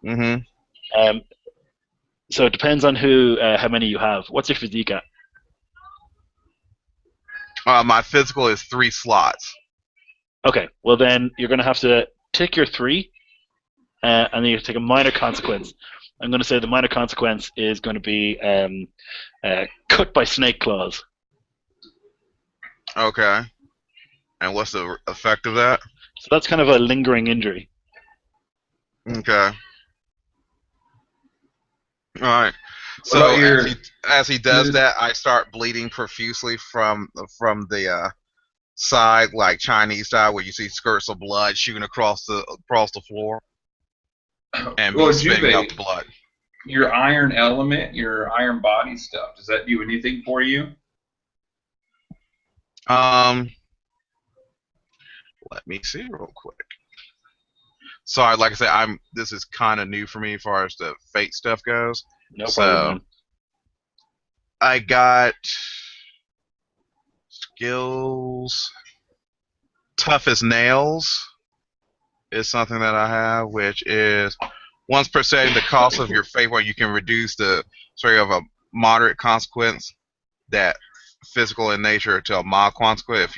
Mm-hmm. So it depends on how many you have. What's your physique at? My physical is 3 slots. Okay, well then you're going to have to take your 3, and then you have to take a minor consequence. I'm going to say the minor consequence is going to be cut by snake claws. Okay. And what's the effect of that? So that's kind of a lingering injury. Okay. Alright. So as he does that, I start bleeding profusely from the side, like Chinese style, where you see skirts of blood shooting across the floor, and me spitting out the blood. Your iron element, your iron body stuff, does that do anything for you? Let me see real quick. Sorry, like I said, this is kind of new for me as far as the fate stuff goes. No problem. So I got skills. Tough as nails is something that I have, which is once per setting the cost of your fate, where you can reduce the of a moderate consequence that physical in nature to a mild consequence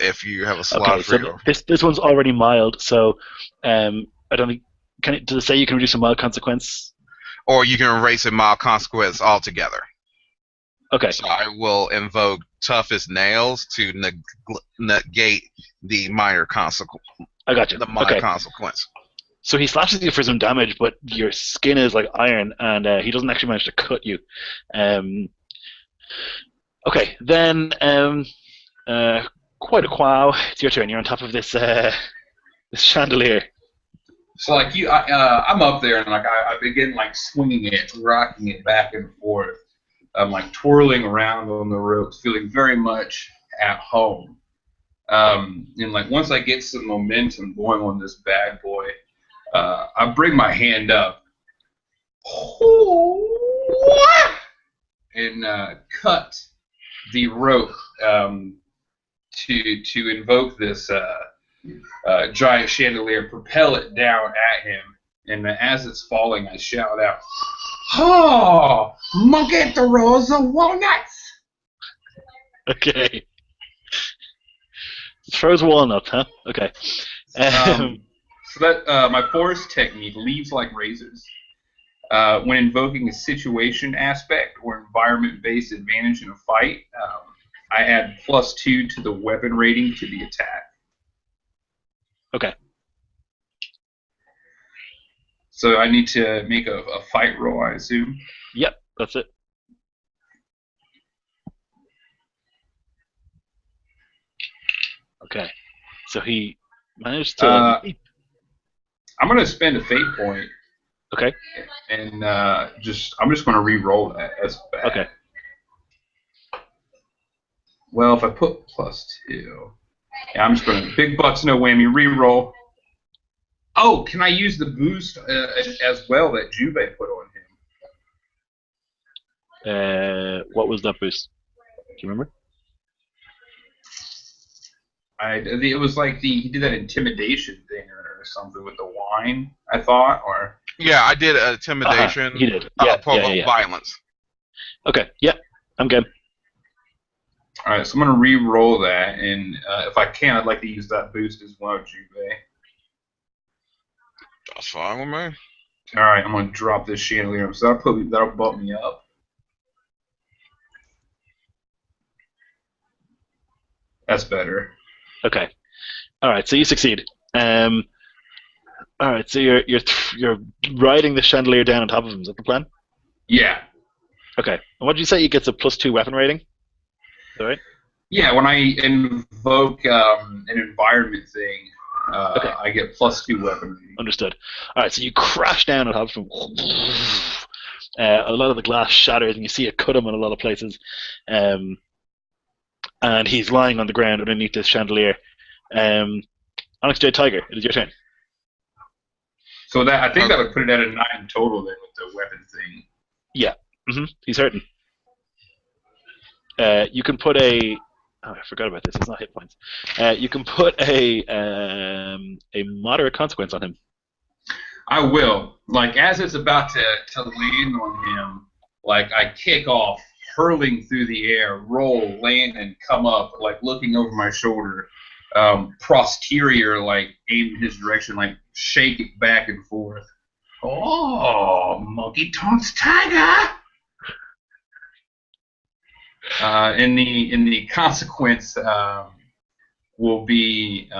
if you have a slot free. So this one's already mild, so I don't think does it say you can reduce a mild consequence? Or you can erase a mild consequence altogether. Okay. So I will invoke tough as nails to negate the minor consequence. I got you. The minor consequence. So he slashes you for some damage, but your skin is like iron, and he doesn't actually manage to cut you. Okay, then quite a quaw. It's your turn. You're on top of this this chandelier. So like I'm up there and like I begin like swinging it, rocking it back and forth. I'm like twirling around on the ropes, feeling very much at home. And like once I get some momentum going on this bad boy, I bring my hand up and cut the rope to invoke this giant chandelier, propel it down at him, and as it's falling, I shout out, "Oh, monkey throws the walnuts!" Okay. Throws walnuts, huh? Okay. So that my force technique, leaves like razors. When invoking a situation aspect or environment-based advantage in a fight, I add +2 to the weapon rating to the attack. Okay. So I need to make a fight roll, I assume? Yep, that's it. Okay. So he managed to... I'm going to spend a fate point. Okay. And I'm just going to re-roll that. That's bad. Okay. Well, if I put +2... Yeah, I'm just going to... Big bucks, no whammy, re-roll. Oh, can I use the boost as well that Juve put on him? What was that boost? Do you remember? It was like he did that intimidation thing or something with the wine, I thought, or... Yeah, I did intimidation. He did. Yeah. Violence. Okay, yeah, I'm good. Alright, so I'm going to re-roll that, and if I can, I'd like to use that boost as well, Juve. That's fine with me. Alright, I'm going to drop this chandelier, so that'll bump me up. That's better. Okay. All right. So you succeed. All right. So you're riding the chandelier down on top of him. Is that the plan? Yeah. Okay. And what did you say? He gets a +2 weapon rating. Is that right? Yeah, when I invoke an environment thing, Okay. I get +2 weaponry. Understood. All right, so you crash down on top of him. A lot of the glass shatters, and you see it cut him in a lot of places. And he's lying on the ground underneath this chandelier. Onyx Jade Tiger, it is your turn. So I think that Okay. would put it at a 9 total then with the weapon thing. Yeah, he's hurting. You can put a. Oh, I forgot about this. It's not hit points. You can put a moderate consequence on him. I will. Like, as it's about to land on him, like, I kick off, hurling through the air, roll, land, and come up, like, looking over my shoulder. Posterior, like, aim in his direction, like, shake it back and forth. Oh, monkey taunts tiger! In the consequence will be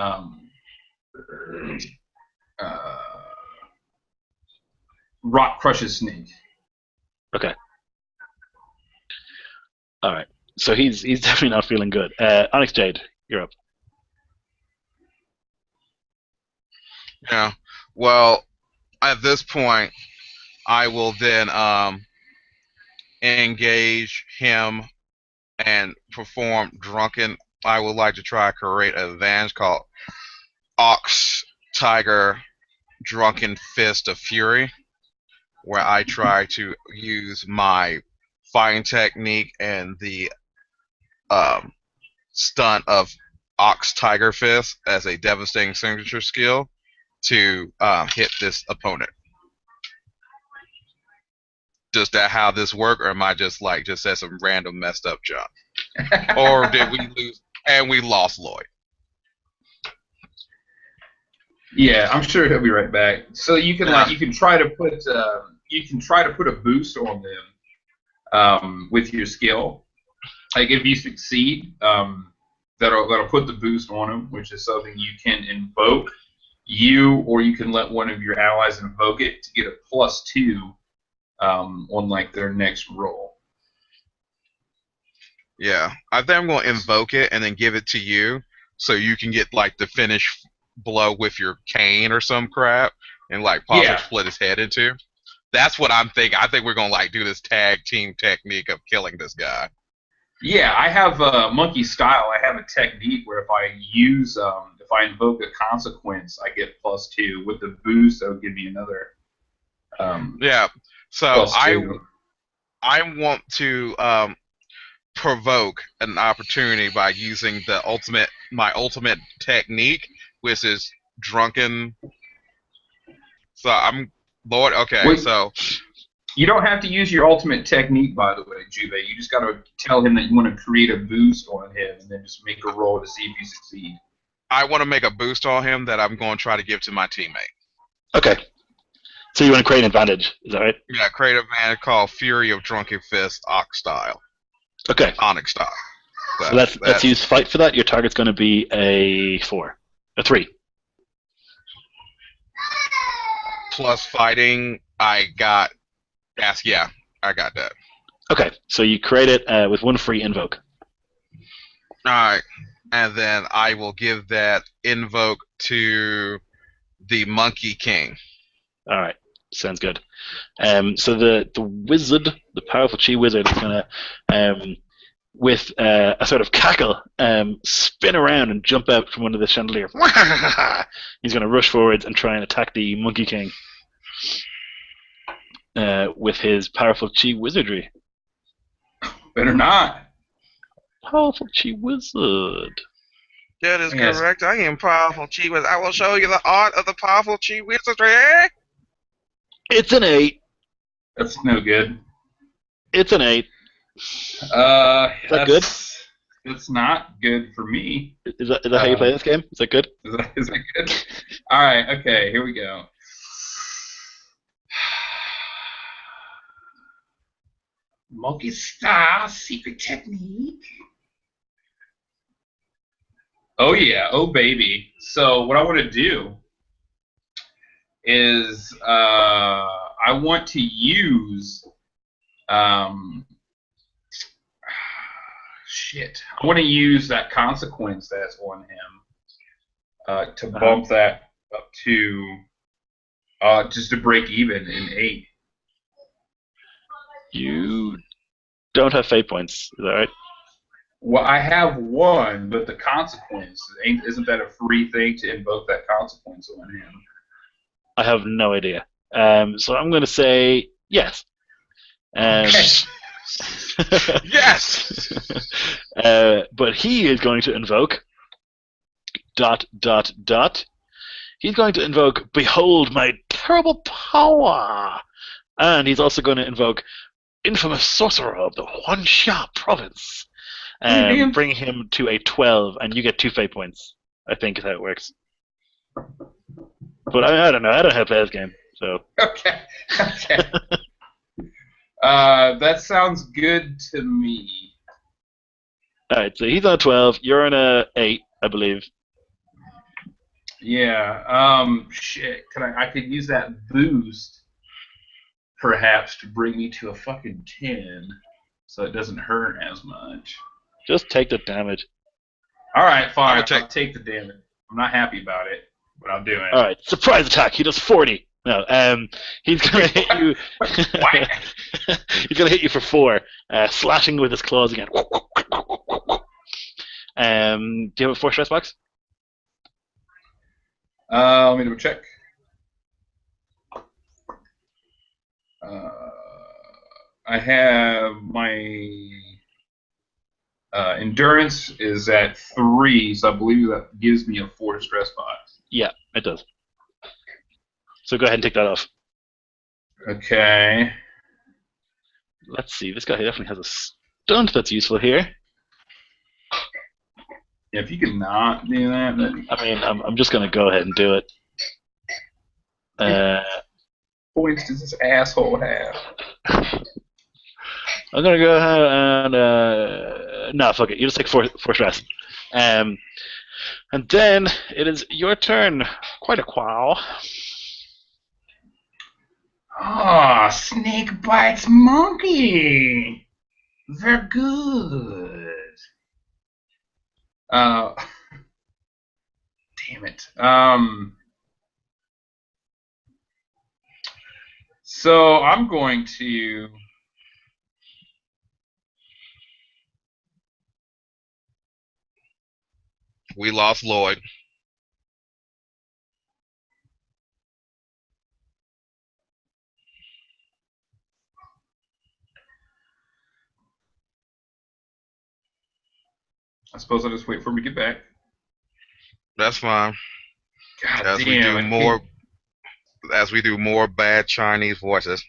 rock crushes snake. Okay. All right. So he's definitely not feeling good. Onyx Jade, you're up. Yeah. Well, at this point, I will then engage him and perform drunken. I would like to try to create an advantage called Ox Tiger Drunken Fist of Fury, where I try to use my fighting technique and the um, stunt of Ox Tiger Fist as a devastating signature skill to hit this opponent. Does that how this work, or am I just said some random messed up junk? Or did we lose and we lost Lloyd? Yeah, I'm sure he'll be right back. So you can Yeah. you can try to put a boost on them with your skill. Like if you succeed, that'll put the boost on them, which is something you can invoke. Or you can let one of your allies invoke it to get a +2 on like their next roll. Yeah, I think I'm going to invoke it and then give it to you, so you can get like the finish blow with your cane or some crap, and like possibly Yeah. split his head into. That's what I'm thinking. I think we're going to like do this tag team technique of killing this guy. Yeah, I have monkey style. I have a technique where if I invoke a consequence, I get +2. With the boost, that'll give me another. Yeah. So +2. I want to provoke an opportunity by using my ultimate technique, which is drunken. So I'm Lord. Okay, Wait, so you don't have to use your ultimate technique, by the way, Juve. You just got to tell him that you want to create a boost on him, and then just make a roll to see if you succeed. I want to make a boost on him that I'm going to try to give to my teammate. Okay. So you want to create an advantage, is that right? Yeah, create a man called Fury of Drunken Fist, Ox style. Okay. Onyx style. So let's use fight for that. Your target's going to be a 3. Plus fighting, I got. Yeah, I got that. Okay, so you create it with 1 free invoke. Alright, and then I will give that invoke to the Monkey King. All right, sounds good. So the wizard, the powerful chi wizard, is going to, with a sort of cackle, spin around and jump out from under the chandelier. He's going to rush forwards and try and attack the Monkey King with his powerful chi wizardry. Better not. Powerful chi wizard. That is Yes. correct. I am powerful chi wizard. I will show you the art of the powerful chi wizardry. It's an 8. That's no good. It's an 8. Is that good? That's not good for me. Is that how you play this game? Is that good? Is that good? All right. Okay. Here we go. Monkey Star secret technique. Oh yeah. Oh baby. So what I want to do is I want to use shit. I want to use that consequence that's on him to bump that up to just to break even in 8. You don't have fate points, is that right? Well, I have 1, but the consequence isn't that a free thing to invoke that consequence on him? I have no idea. So I'm going to say yes. Okay. Yes! But he is going to invoke ... He's going to invoke Behold my terrible power! And he's also going to invoke Infamous Sorcerer of the Tianxia province. Bring him to a 12, and you get 2 fate points. I think is how it works. But I don't know. I don't know how to play this game. So. Okay. That sounds good to me. Alright, so he's on a 12. You're on a 8, I believe. Yeah. Shit. I could use that boost, perhaps, to bring me to a fucking 10, so it doesn't hurt as much. Just take the damage. All right, fine. I'll I'll take the damage. I'm not happy about it, but I'll do it. All right, surprise attack. He does 40. No, he's gonna hit you. What? He's gonna hit you for 4, slashing with his claws again. Do you have a 4 stress box? Let me double check. I have my endurance is at 3, so I believe that gives me a 4 stress box. Yeah, it does. So go ahead and take that off. Okay. Let's see. This guy definitely has a stunt that's useful here. Yeah, if you could not do that, then I mean, I'm just gonna go ahead and do it. points does this asshole have? I'm gonna go ahead and no, fuck it. You just take 4 stress. And then it is your turn. Quite a qual. Ah, snake bites monkey. They're good. Damn it. So I'm going to. We lost Lloyd. I suppose I'll just wait for him to get back. That's fine. God As we do more bad Chinese voices.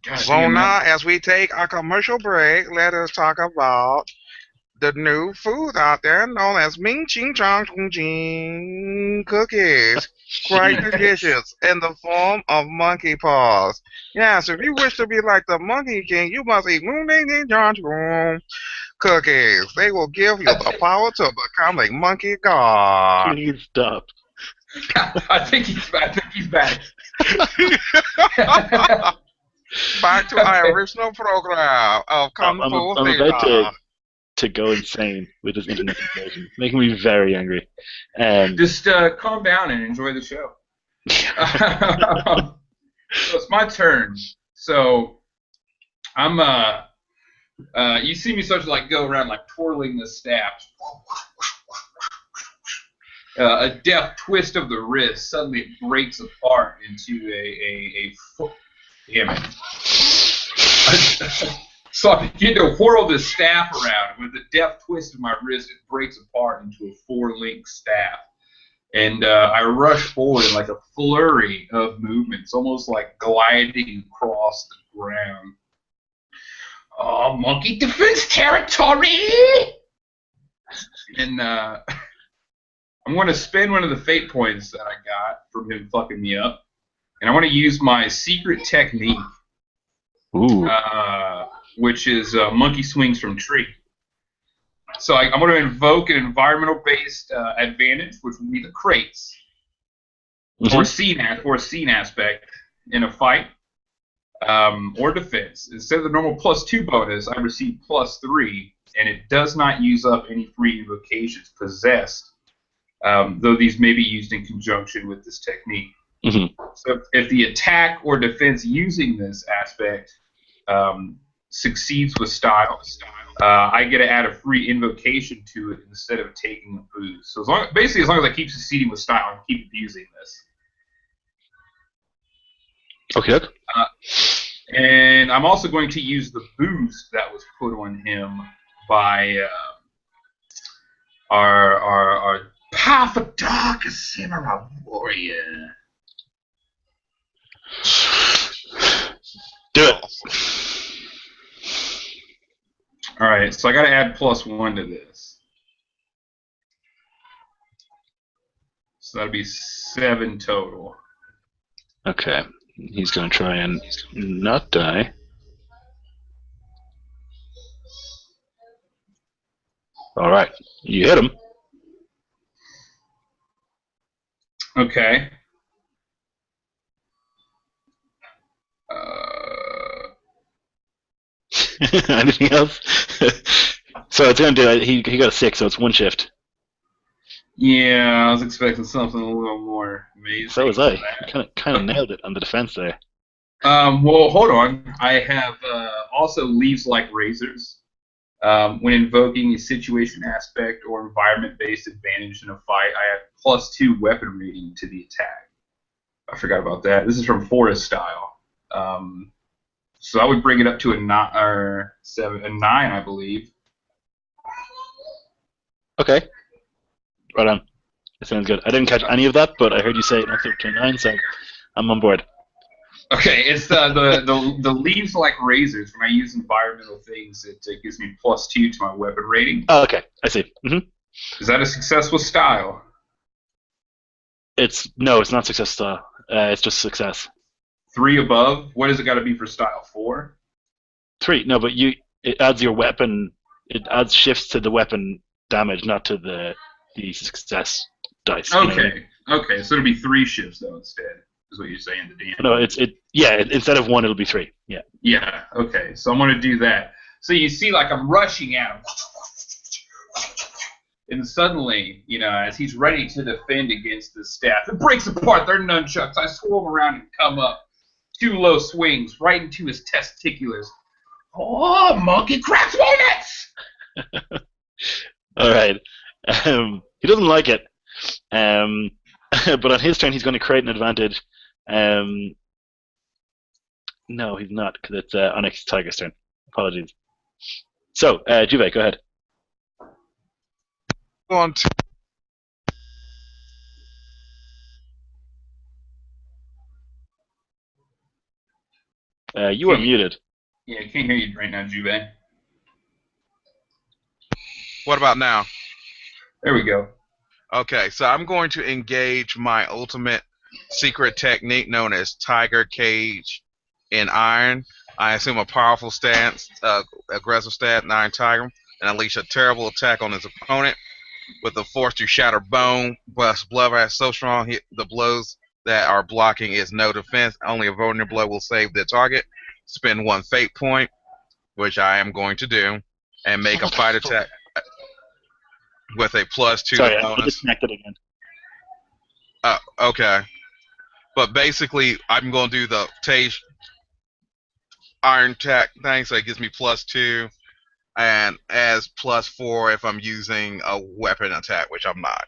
God So damn now, that. as we take a commercial break, let us talk about the new food out there known as Ming Qing Zhang Chong Jing cookies. Quite delicious in the form of monkey paws. Yes, if you wish to be like the Monkey King, you must eat Ming Qing Zhang Chong cookies. They will give you the power to become a monkey god. Please stop. I think he's back. Back to our original program of Kung I'm Fu about Theater. to go insane with this internet invasion. It's making me very angry. Just calm down and enjoy the show. So it's my turn. So I'm you see me start to like go around like twirling the staff. A deft twist of the wrist. Suddenly it breaks apart into a foot. Damn it. So I begin to whirl the staff around. With a deft twist of my wrist, it breaks apart into a 4-link staff. And I rush forward in like a flurry of movements, almost like gliding across the ground. Oh, monkey defense territory! And I'm going to spend one of the fate points that I got from him fucking me up. And I want to use my secret technique. Ooh. Which is monkey swings from tree. So I'm going to invoke an environmental-based advantage, which will be the crates, or scene aspect in a fight. or defense. Instead of the normal +2 bonus, I receive +3, and it does not use up any free invocations possessed, though these may be used in conjunction with this technique. Mm-hmm. So if the attack or defense using this aspect succeeds with style, I get to add a free invocation to it instead of taking a boost. So basically, as long as I keep succeeding with style and keep abusing this. Okay. And I'm also going to use the boost that was put on him by our Path of Dark Samurai Warrior. Do it. All right, so I got to add +1 to this. So that'll be 7 total. Okay. He's going to try and not die. All right. You hit him. Okay. Anything else? So it's going to do. He got a 6, so it's 1 shift. Yeah, I was expecting something a little more amazing. So was I. Kind of nailed it on the defense there. Well, hold on. I have also Leaves Like Razors. When invoking a situation aspect or environment-based advantage in a fight, I have +2 weapon rating to the attack. I forgot about that. This is from Forest Style. So I would bring it up to a 9, I believe. Okay. Right on. That sounds good. I didn't catch any of that, but I heard you say it knocked up to a 9, so I'm on board. Okay, it's the Leaves Like Razors. When I use environmental things, it gives me +2 to my weapon rating. Oh, okay. I see. Mm-hmm. Is that a successful style? No, it's not success style. It's just success. 3 above? What does it got to be for style? 4? 3. No, but it adds your weapon. It adds shifts to the weapon damage, not to the success dice. Okay. You know what I mean? Okay, so it'll be 3 shifts though instead. Is what you're saying, the DM. No, instead of 1, it'll be 3. Yeah. Yeah. Okay, so I'm gonna do that. So you see, like I'm rushing at him, and suddenly, as he's ready to defend against the staff, it breaks apart their nunchucks. I swirl around and come up. 2 low swings right into his testiculars. Oh, monkey cracks walnuts! All right. He doesn't like it. But on his turn, he's going to create an advantage. No, he's not, because it's Onyx Tiger's turn. Apologies. So, Juve, go ahead. Going to You are muted. Yeah, I can't hear you right now, Juve. What about now? There we go. Okay, so I'm going to engage my ultimate secret technique known as Tiger Cage in Iron. I assume a powerful stance, aggressive stat, in Iron Tiger, and unleash a terrible attack on his opponent with the force to shatter bone. Plus, blood is so strong, the blows that are blocking is no defense. Only a vulnerable blow will save the target. Spend 1 fate point, which I am going to do, and make a fight attack with a +2 Sorry, bonus. I disconnected again. Okay. But basically, I'm going to do the Tage Iron Tack thing, so it gives me +2, and as +4 if I'm using a weapon attack, which I'm not.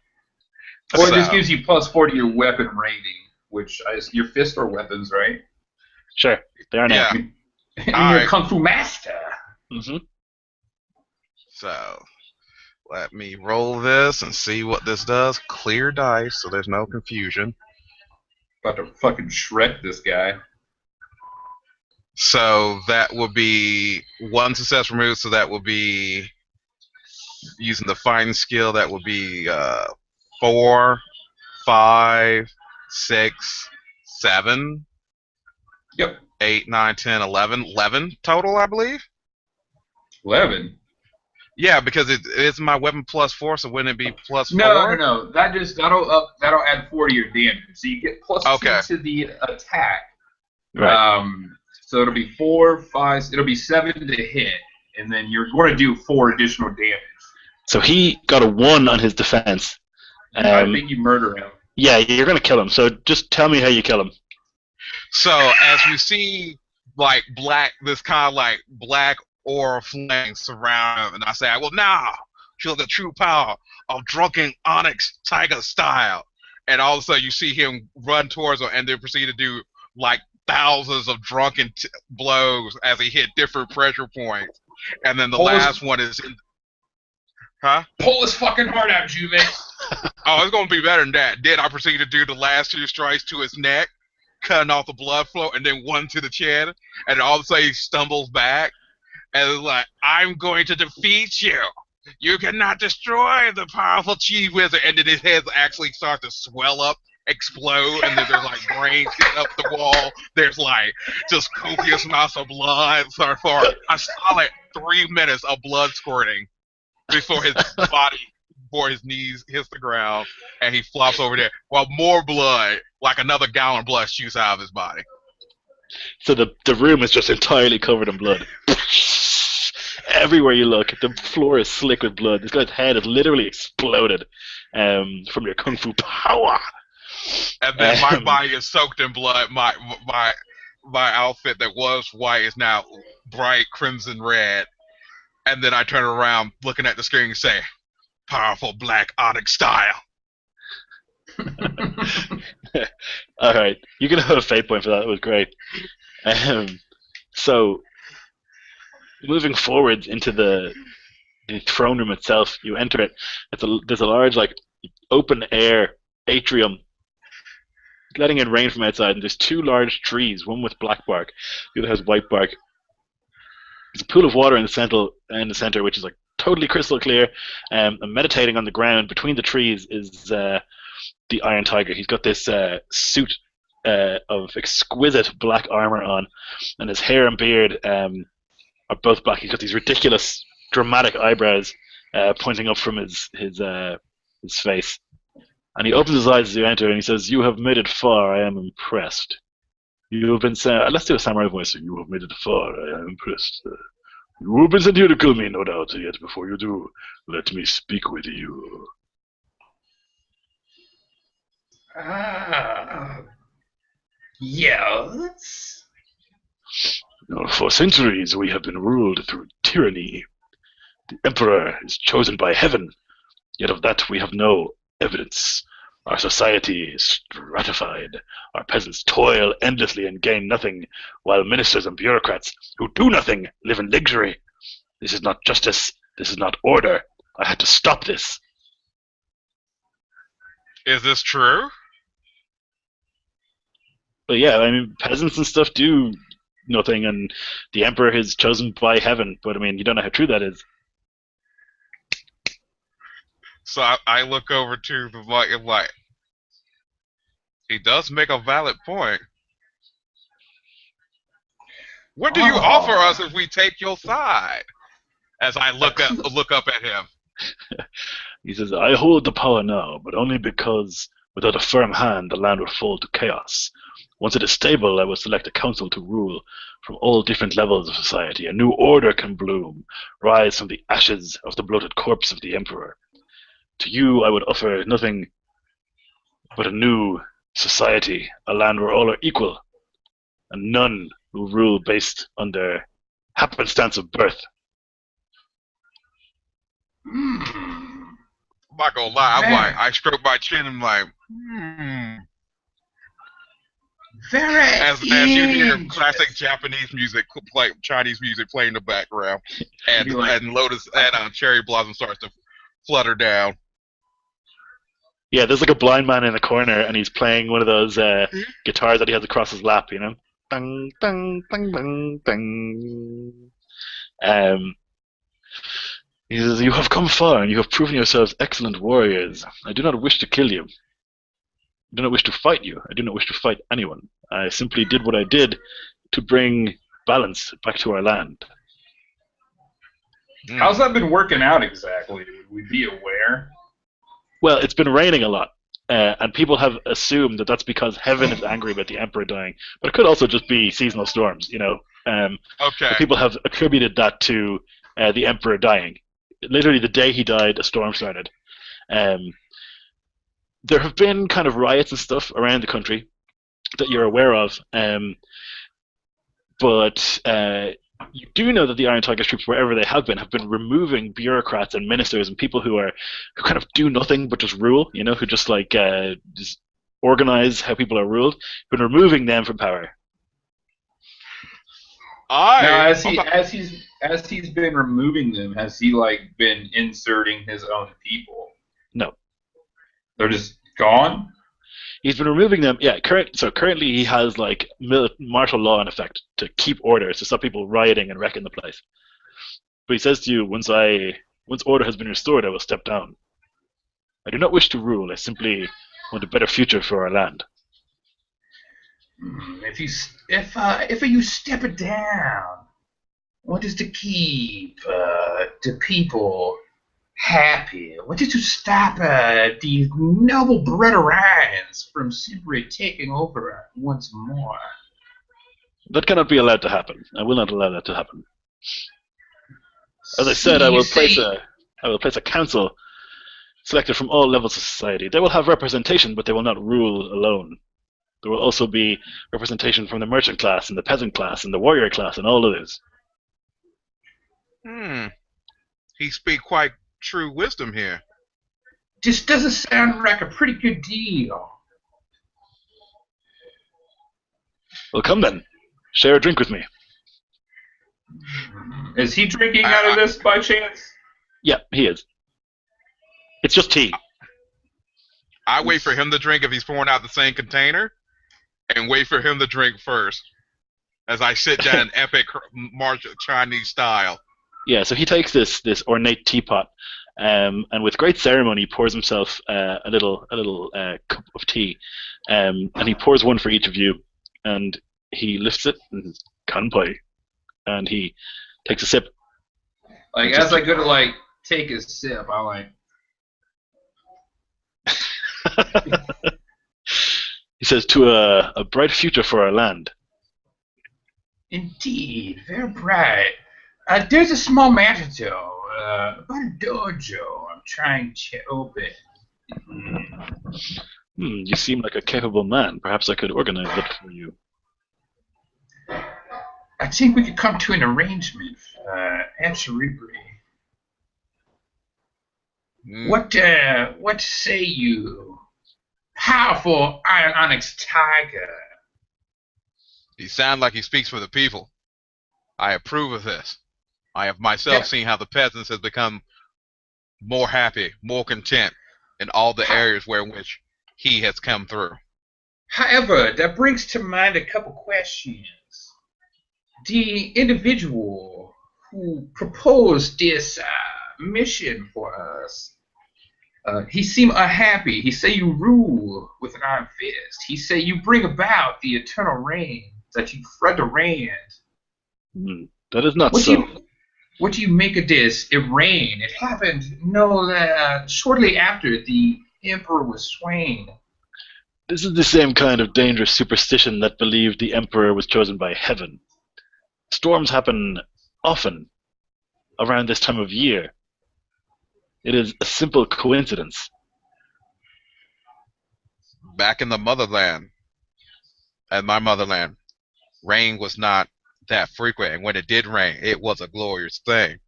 Or it just gives you +4 to your weapon rating, which is your fist or weapons, right? Sure, they are now. Yeah. And you're a Kung Fu master. Mm-hmm. So, let me roll this and see what this does. Clear dice, so there's no confusion. About to fucking shred this guy. So that would be 1 success removed, so that would be using the fighting skill, that would be 4, 5, 6, 7. Yep. 8, 9, 10, 11. 11 total, I believe? 11? Yeah, because it's my weapon +4, so wouldn't it be +4? No. That'll add 4 to your damage. So you get +2 to the attack. Right. So it'll be 4, 5. It'll be 7 to hit, and then you're going to do 4 additional damage. So he got a 1 on his defense. I think you murder him. Yeah, you're going to kill him. So just tell me how you kill him. So as we see, like this kind of like black aura flame surround him, and I say, "I will now feel the true power of drunken onyx tiger style." And all of a sudden, you see him run towards him, and then proceed to do like thousands of drunken blows as he hit different pressure points. And then the last one is in. Huh? Pull his fucking heart out, Juve. Oh, it's gonna be better than that. Then I proceed to do the last 2 strikes to his neck, cutting off the blood flow, and then 1 to the chin, and all of a sudden he stumbles back, and it's like, "I'm going to defeat you. You cannot destroy the powerful Chi Wizard," and then his head actually starts to swell up, explode, and then there's like brains hitting up the wall. There's like just copious amounts of blood. So for a solid 3 minutes of blood squirting before his knees hits the ground, and he flops over there, while more blood, like another gallon of blood, shoots out of his body. So the room is just entirely covered in blood. Everywhere you look, the floor is slick with blood. This guy's head has literally exploded from your kung fu power. And then my body is soaked in blood. My outfit that was white is now bright crimson red. And then I turn around, looking at the screen, and say, "Powerful black onyx style." All right, you can have a fate point for that. It was great. So, moving forward into the throne room itself, you enter it. There's a large, like, open air atrium, letting in rain from outside, and there's 2 large trees, one with black bark, the other has white bark. There's a pool of water in the center, which is like totally crystal clear. And meditating on the ground between the trees is the Iron Tiger. He's got this suit of exquisite black armor on, and his hair and beard are both black. He's got these ridiculous, dramatic eyebrows pointing up from his face. And he opens his eyes as you enter, and he says, "You have made it far. I am impressed. You have been sent." Let's do a samurai voice. "You have made it far. I am impressed. You have been sent here to kill me, no doubt. Yet before you do, let me speak with you." Yes. For centuries we have been ruled through tyranny. The Emperor is chosen by heaven, yet of that we have no evidence. Our society is stratified. Our peasants toil endlessly and gain nothing, while ministers and bureaucrats who do nothing live in luxury. This is not justice. This is not order. I had to stop this. Is this true? But yeah, I mean, peasants and stuff do nothing, and the Emperor is chosen by heaven. But I mean, you don't know how true that is. So I look over to the mic and like, he does make a valid point. What do you offer us if we take your side? As I look up at him. He says, "I hold the power now, but only because without a firm hand the land would fall to chaos. Once it is stable, I will select a council to rule from all different levels of society. A new order can bloom, rise from the ashes of the bloated corpse of the Emperor. To you I would offer nothing but a new society, a land where all are equal, and none will rule based on their happenstance of birth." I'm not gonna lie, I'm like, I stroke my chin and I'm like, Very as you hear classic Japanese music, Chinese music playing in the background, and Lotus and Cherry Blossom starts to flutter down. Yeah, there's like a blind man in the corner, and he's playing one of those guitars that he has across his lap, you know? Dang, dang, dang, dang, dang. He says, "You have come far, and you have proven yourselves excellent warriors. I do not wish to kill you. I do not wish to fight you. I do not wish to fight anyone. I simply did what I did to bring balance back to our land." How's that been working out exactly? Would we be aware? Well, it's been raining a lot, and people have assumed that that's because heaven is angry about the emperor dying, but it could also just be seasonal storms. Okay. But people have attributed that to the emperor dying. Literally, the day he died, a storm started. There have been kind of riots and stuff around the country that you're aware of, but you do know that the Iron Tiger troops, wherever they have been removing bureaucrats and ministers and people who kind of do nothing but just rule. Who just just organize how people are ruled. Been removing them from power. Now, as he's been removing them, has he been inserting his own people? No. They're just gone? He's been removing them. Yeah, currently he has martial law in effect to keep order, to stop people rioting and wrecking the place. But he says to you, once order has been restored, I will step down. I do not wish to rule. I simply want a better future for our land. If you step it down, what is to keep the people happy? What is to stop these noble bred Orions from simply taking over once more? That cannot be allowed to happen. I will not allow that to happen. As I said, I will place a council selected from all levels of society. They will have representation, but they will not rule alone. There will also be representation from the merchant class and the peasant class and the warrior class and all of this. He speak quite true wisdom here. This doesn't sound like a pretty good deal. Well, come then. Share a drink with me. Is he drinking out of this by chance? Yeah, he is. It's just tea. I wait for him to drink if he's pouring out the same container, and wait for him to drink first, as I sit down in epic martial Chinese style. Yeah, so he takes this ornate teapot, and with great ceremony pours himself a little cup of tea, and he pours one for each of you, and he lifts it and kanpai, and he takes a sip. As I go to take a sip, I'm He says, to a bright future for our land. Indeed, very bright. There's a small matter, though, about a dojo I'm trying to open. You seem like a capable man. Perhaps I could organize that for you. I think we could come to an arrangement. Absolutely. What say you? Powerful Iron Onyx Tiger. He sounds like he speaks for the people. I approve of this. I have myself seen how the peasants have become more happy, more content in all the areas where which he has come through. However, that brings to mind a couple questions. The individual who proposed this mission for us, he seemed unhappy. He say you rule with an iron fist. He say you bring about the eternal reign, that you flood the land. That is not so. What do you make of this? It rained. It happened shortly after the emperor was slain. This is the same kind of dangerous superstition that believed the emperor was chosen by heaven. Storms happen often around this time of year. It is a simple coincidence. Back in the motherland, at my motherland, rain was not that frequent, and when it did rain, it was a glorious thing.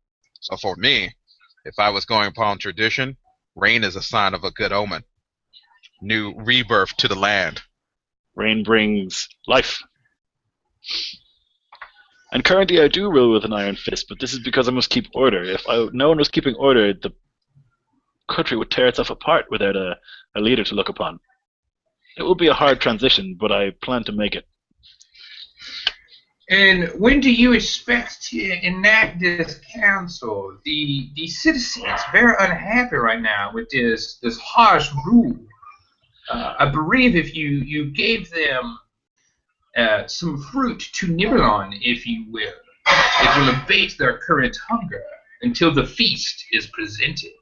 So for me, if I was going upon tradition, rain is a sign of a good omen. New rebirth to the land. Rain brings life. And currently I do rule with an iron fist, but this is because I must keep order. If no one was keeping order, the country would tear itself apart without a leader to look upon. It will be a hard transition, but I plan to make it. And when do you expect to enact this council? The citizens are very unhappy right now with this harsh rule. I believe if you gave them some fruit to nibble on, if you will, it will abate their current hunger until the feast is presented.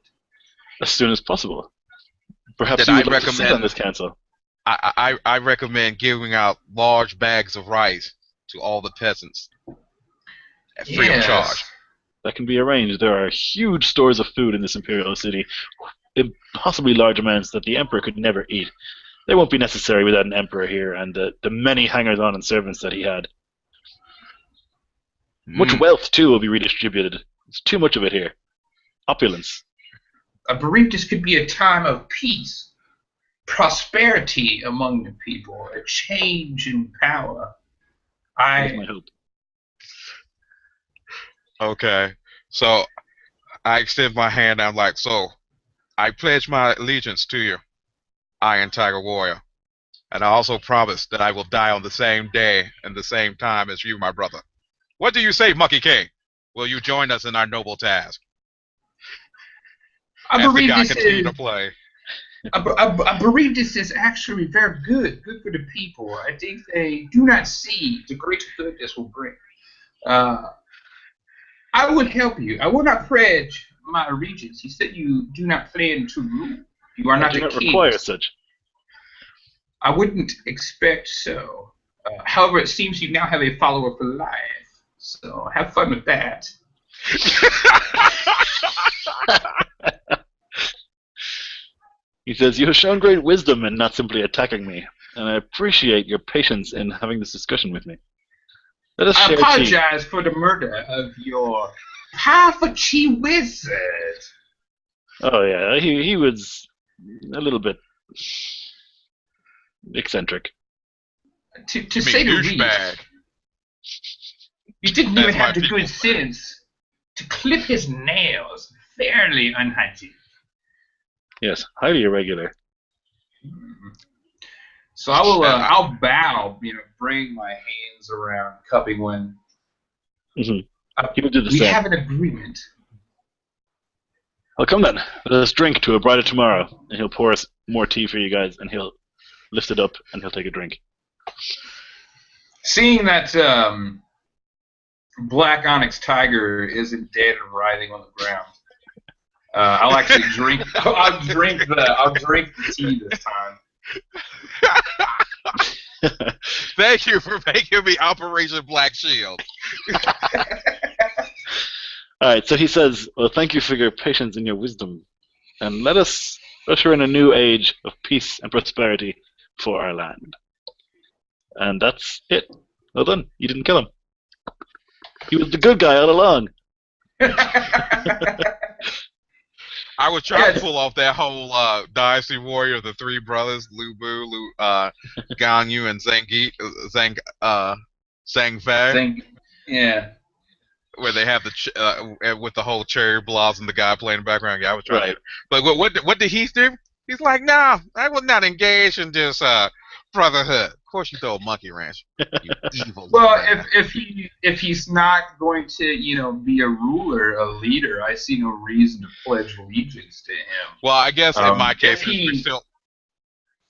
As soon as possible. Perhaps Then you I would like to sit on recommend this council. I recommend giving out large bags of rice to all the peasants at free of charge. Yes. That can be arranged. There are huge stores of food in this imperial city, impossibly large amounts that the emperor could never eat. They won't be necessary without an emperor here and the many hangers-on and servants that he had. Much wealth, too, will be redistributed. There's too much of it here. Opulence. I believe this could be a time of peace, prosperity among the people, a change in power. That's my hope. Okay, so I extend my hand. I'm like, so I pledge my allegiance to you, Iron Tiger Warrior, and I also promise that I will die on the same day and the same time as you, my brother. What do you say, Monkey King? Will you join us in our noble task? I As the believe guy this continue is. to play. I believe this is actually very good for the people. I think they do not see the great good this will bring. I would help you. I will not pledge my allegiance. You said you do not plan to rule. You are not I do the not king. require such. I wouldn't expect so. However, it seems you now have a follower for life. So have fun with that. He says, "You have shown great wisdom in not simply attacking me, and I appreciate your patience in having this discussion with me. Let us I share tea." apologize for the murder of your powerful chi wizard. Oh yeah, he was a little bit eccentric. To say the least, douchebag. you didn't That's even have my the good people's sense to clip his nails. Fairly unhygienic. Yes, highly irregular. So I will. I'll bow. Bring my hands around cupping one. He will do the We same. have an agreement. Well, come then. Let us drink to a brighter tomorrow, and he'll pour us more tea for you guys, and he'll lift it up, and he'll take a drink. Seeing that black onyx tiger isn't dead and writhing on the ground, I'll actually drink. I'll drink the tea this time. Thank you for making me Operation Black Shield. Alright, so he says, "Well, thank you for your patience and your wisdom, and let us usher in a new age of peace and prosperity for our land." And that's it. Well done. You didn't kill him. He was the good guy all along. I was trying to pull off that whole Dynasty Warrior, the three brothers, Lu Bu, Ganyu, and Zhang Yeah. where they have the with the whole cherry blossom, the guy playing in the background. Yeah, I was trying Right. to. But what did he do? He's like, no, I will not engage in this brotherhood. Of course, you throw a monkey wrench. You evil. Well, man. if he's not going to be a ruler, a leader, I see no reason to pledge allegiance to him. Well, I guess in my case, if he- we still.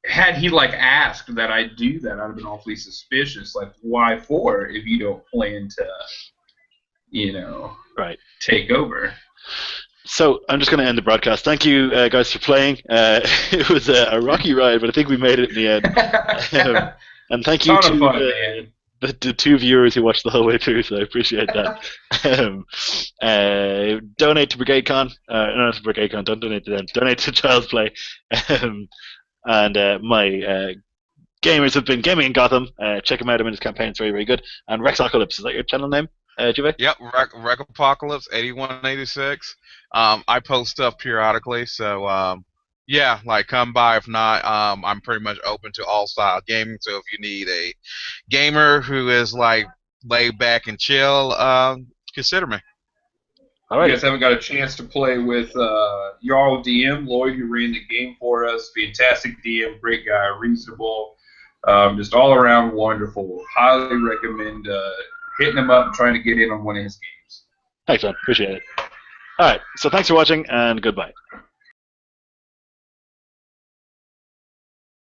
Had he asked that I do that, I'd have been awfully suspicious. Like, why for if you don't plan to, Right. take over? So I'm just going to end the broadcast. Thank you, guys, for playing. It was a rocky ride, but I think we made it in the end. And thank you Ton of fun, to man. the two viewers who watched the whole way through, so I appreciate that. Donate to BrigadeCon. Not to BrigadeCon, don't donate to them. Donate to Child's Play. And my gamers have been Gaming in Gotham. Check him out. I'm in his campaign. It's very, very good. And Rexocalypse. Is that your channel name, Juve? Yep, Apocalypse 8186. I post stuff periodically, so yeah, come by. If not, I'm pretty much open to all style gaming. So if you need a gamer who is laid back and chill, consider me. All right. You guys haven't got a chance to play with Jarl DM, Lloyd, who ran the game for us. Fantastic DM, great guy, reasonable, just all around wonderful. Highly recommend hitting him up and trying to get in on one of his games. Thanks, man. Appreciate it. All right. So thanks for watching, and goodbye.